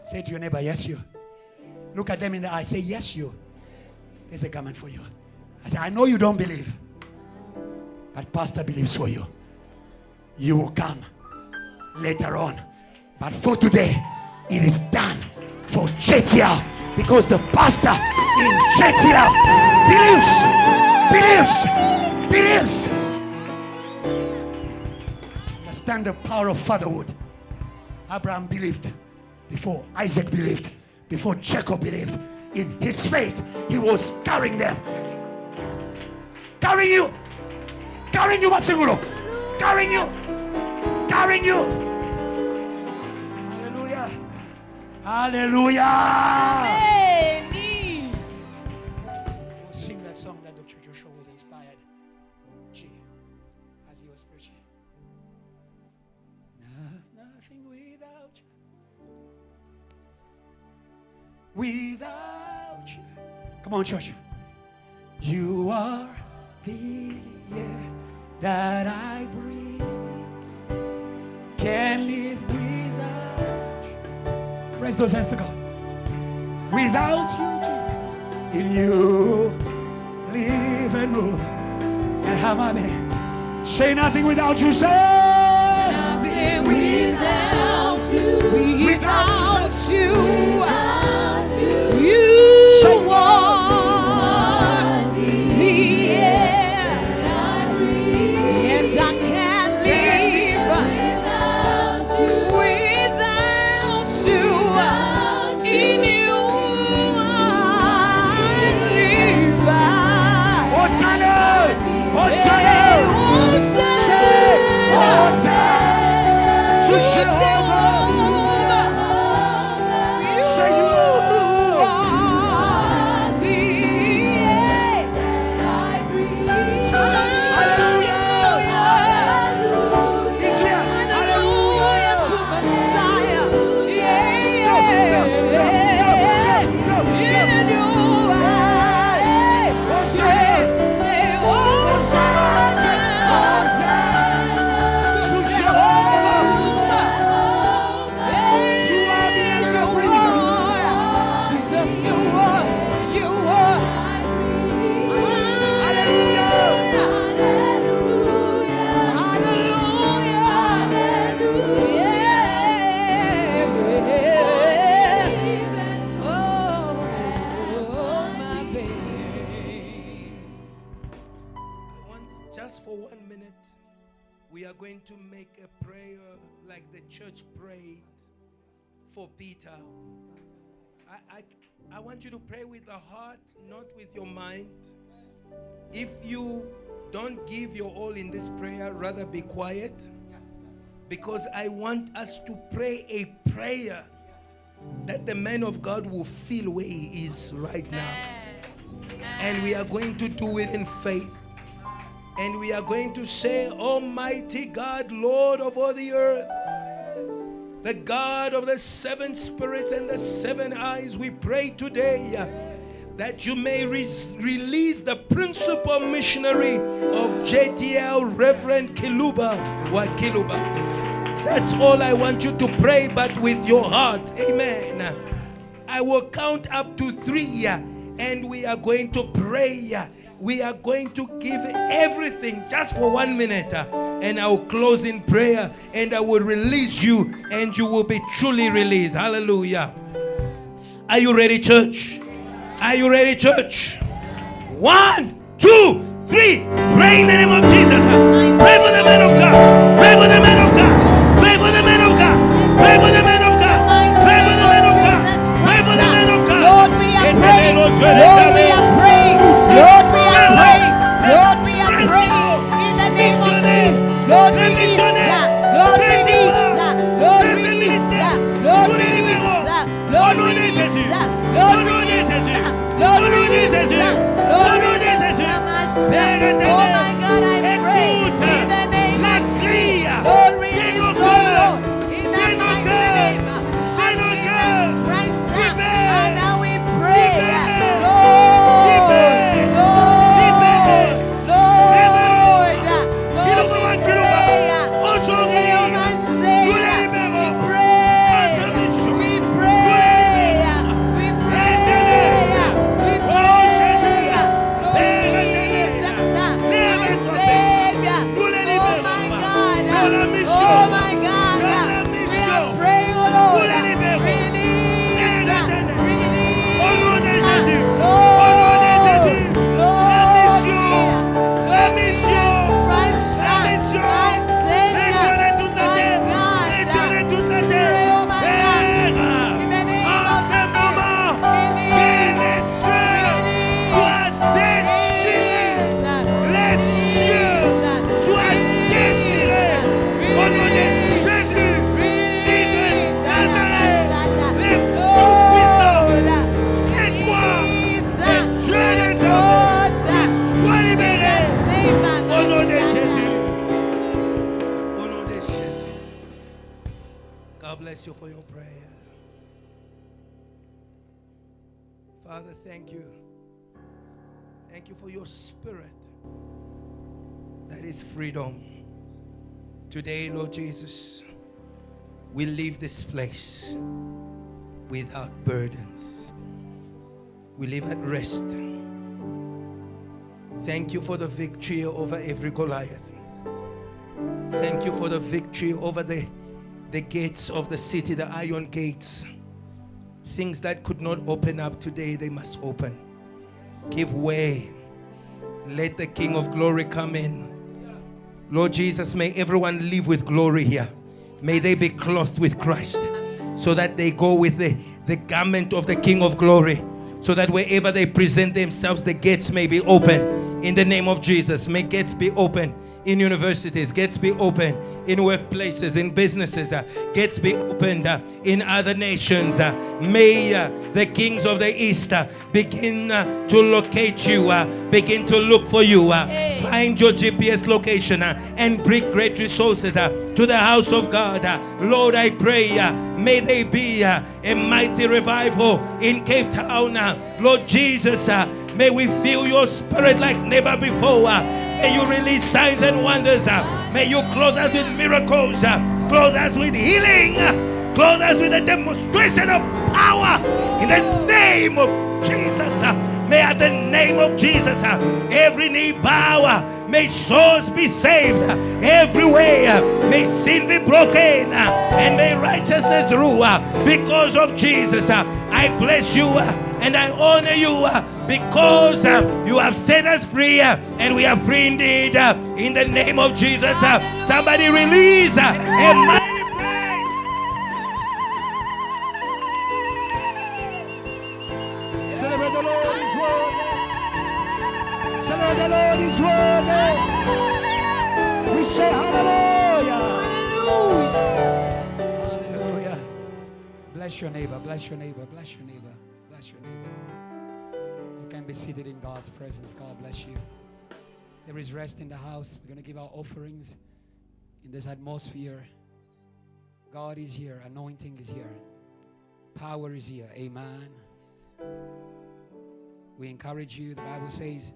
Say to your neighbor, yes, you. Look at them in the eye. Say, yes, you. There's a garment for you. I say, I know you don't believe, but Pastor believes for you. You will come later on. But for today, it is done for JTL, because the pastor in JTL believes. Understand the power of fatherhood. Abraham believed before Isaac believed, before Jacob believed. In his faith, he was carrying them. Carrying you, Masingulo. Carrying you. Hallelujah. Hallelujah. Amen. We'll sing that song that Dr. Joshua was inspired. As he was preaching. Nothing without you. Without you. Come on, church. You are the air that I breathe. Can't live without you. Raise those hands to God. Without you, Jesus. In you live and move and have my name. Say nothing without you. Say Nothing without you. Without you. You are the air that I breathe, and I can't live without you. In you I live. Hosanna! Hosanna! Hosanna! To Jehovah! like the church prayed for Peter. I want you to pray with the heart, not with your mind. If you don't give your all in this prayer, rather be quiet. Because I want us to pray a prayer that the man of God will feel where he is right now. And we are going to do it in faith. And we are going to say, Almighty God, Lord of all the earth, the God of the 7 spirits and the 7 eyes, we pray today that you may release the principal missionary of JTL, Reverend Kiluba or Kiluba. That's all I want you to pray, but with your heart. Amen. I will count up to 3 and we are going to pray. We are going to give everything just for 1 minute. And I will close in prayer and I will release you and you will be truly released. Hallelujah. Are you ready, church? Are you ready, church? 1, 2, 3. Pray in the name of Jesus. Pray for the man of God. Pray for the man of God. Pray for the man of God. Pray for the man of God. Pray for the man of God. Pray for the man of God. Lord, we are praying. Lord, we are praying. Lord, we are praying. Lord, we are praying. In the name of Jesus. Lord, release. Lord, release. Lord, release. Lord, release. Lord, release. Lord, release. Lord, release. Lord, release. Oh my God, I pray. In the name of Jesus. Lord, release. Lord, in the mighty name of Jesus Christ. And now we pray. Lord, bless you for your prayer. Father, thank you. Thank you for your spirit. That is freedom. Today, Lord Jesus, we leave this place without burdens. We live at rest. Thank you for the victory over every Goliath. Thank you for the victory over the gates of the city, the iron gates. Things that could not open up today, they must open. Give way. Let the King of Glory come in. Lord Jesus, may everyone live with glory here. May they be clothed with Christ, so that they go with the garment of the King of Glory, so that wherever they present themselves, the gates may be open. In the name of Jesus, may gates be open in universities, gates be open in workplaces, in businesses, gates be opened in other nations. May the kings of the East begin to locate you, begin to look for you, find your GPS location and bring great resources to the house of God. Lord, I pray, may they be a mighty revival in Cape Town. Lord Jesus, may we feel your spirit like never before. May you release signs and wonders. May you clothe us with miracles, clothe us with healing, clothe us with a demonstration of power in the name of Jesus. May at the name of Jesus every knee bow, may souls be saved everywhere, may sin be broken, and may righteousness rule because of Jesus. I bless you and I honor you because you have set us free, and we are free indeed in the name of Jesus. Somebody release a mighty Bless your neighbor, bless your neighbor, bless your neighbor, bless your neighbor. You can be seated in God's presence. God bless you. There is rest in the house. We're going to give our offerings in this atmosphere. God is here. Anointing is here. Power is here. Amen. We encourage you. The Bible says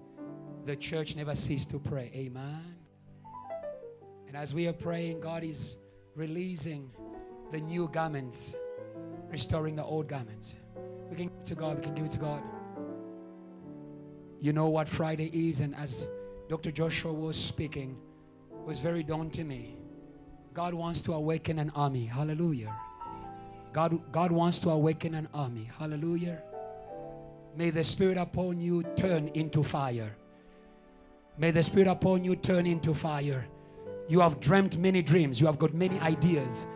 the church never ceases to pray. Amen. And as we are praying, God is releasing the new garments, restoring the old garments. We can give it to God. We can give it to God. You know what Friday is, and as Dr. Joshua was speaking, it was very dawned to me. God wants to awaken an army. Hallelujah. God wants to awaken an army. Hallelujah. May the Spirit upon you turn into fire. May the Spirit upon you turn into fire. You have dreamt many dreams. You have got many ideas.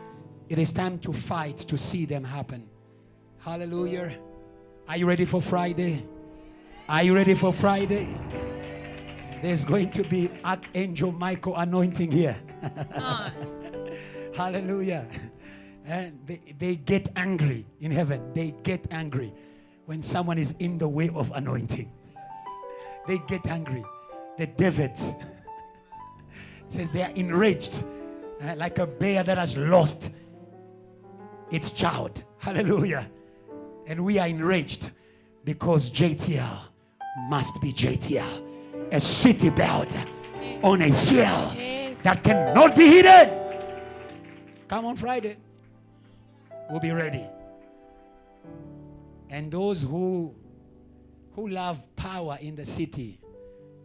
It is time to fight to see them happen. Hallelujah. Are you ready for Friday? Are you ready for Friday? There's going to be Archangel Michael anointing here. Hallelujah. And they get angry in heaven. They get angry when someone is in the way of anointing. They get angry. The Davids. It says they are enraged like a bear that has lost its child. Hallelujah. And we are enraged because JTL must be JTL. A city built on a hill that cannot be hidden. Come on Friday. We'll be ready. And those who love power in the city,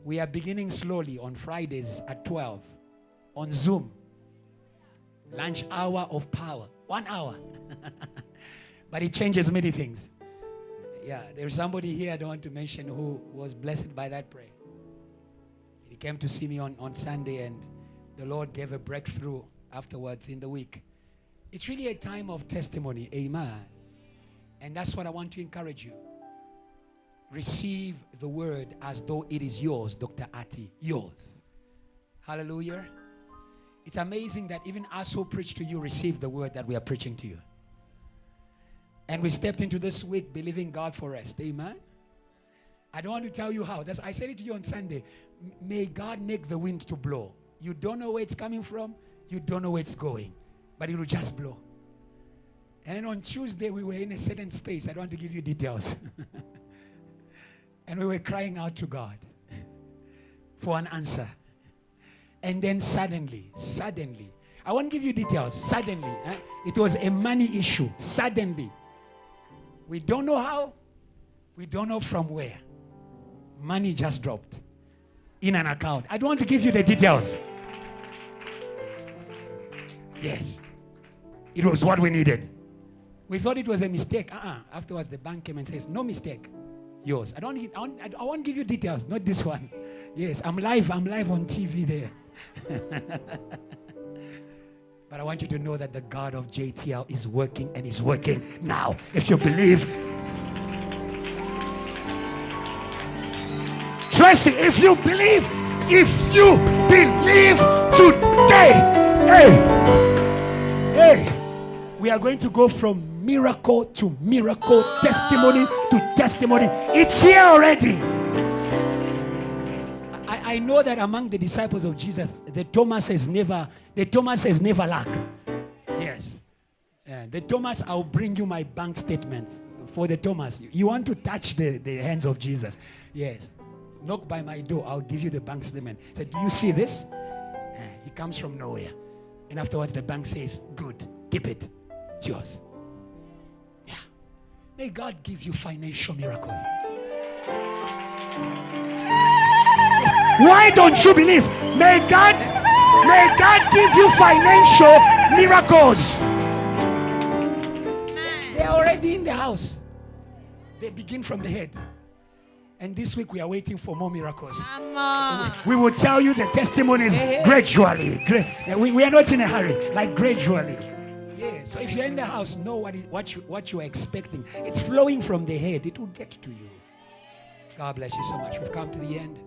we are beginning slowly on Fridays at 12 on Zoom. Lunch hour of power. 1 hour. But it changes many things. Yeah, there's somebody here I don't want to mention who was blessed by that prayer. He came to see me on Sunday, and the Lord gave a breakthrough afterwards in the week. It's really a time of testimony. Amen. And that's what I want to encourage you. Receive the word as though it is yours, Dr. Ati. Yours. Hallelujah. It's amazing that even us who preach to you receive the word that we are preaching to you. And we stepped into this week believing God for rest. Amen. I don't want to tell you how. I said it to you on Sunday. May God make the wind to blow. You don't know where it's coming from. You don't know where it's going. But it will just blow. And then on Tuesday, we were in a certain space. I don't want to give you details. And we were crying out to God for an answer. And then suddenly, I won't give you details. Suddenly, it was a money issue. Suddenly. We don't know how. We don't know from where. Money just dropped in an account. I don't want to give you the details. Yes. It was what we needed. We thought it was a mistake. Afterwards, the bank came and says, no mistake. Yours. I won't give you details. Not this one. Yes, I'm live on TV there. But I want you to know that the God of JTL is working, and is working now. If you believe, Tracy, if you believe today, we are going to go from miracle to miracle, testimony to testimony. It's here already. I know that among the disciples of Jesus, the Thomas says never lack. Yes. The Thomas, I'll bring you my bank statements. For the Thomas, you want to touch the hands of Jesus. Yes. Knock by my door, I'll give you the bank statement. Say, do you see this? It comes from nowhere. And afterwards the bank says, good, keep it. It's yours. Yeah. May God give you financial miracles. Why don't you believe? May God give you financial miracles. They are already in the house. They begin from the head. And this week we are waiting for more miracles. We will tell you the testimonies gradually. We are not in a hurry, like gradually. Yeah. So if you're in the house, know what you are expecting. It's flowing from the head. It will get to you. God bless you so much. We've come to the end.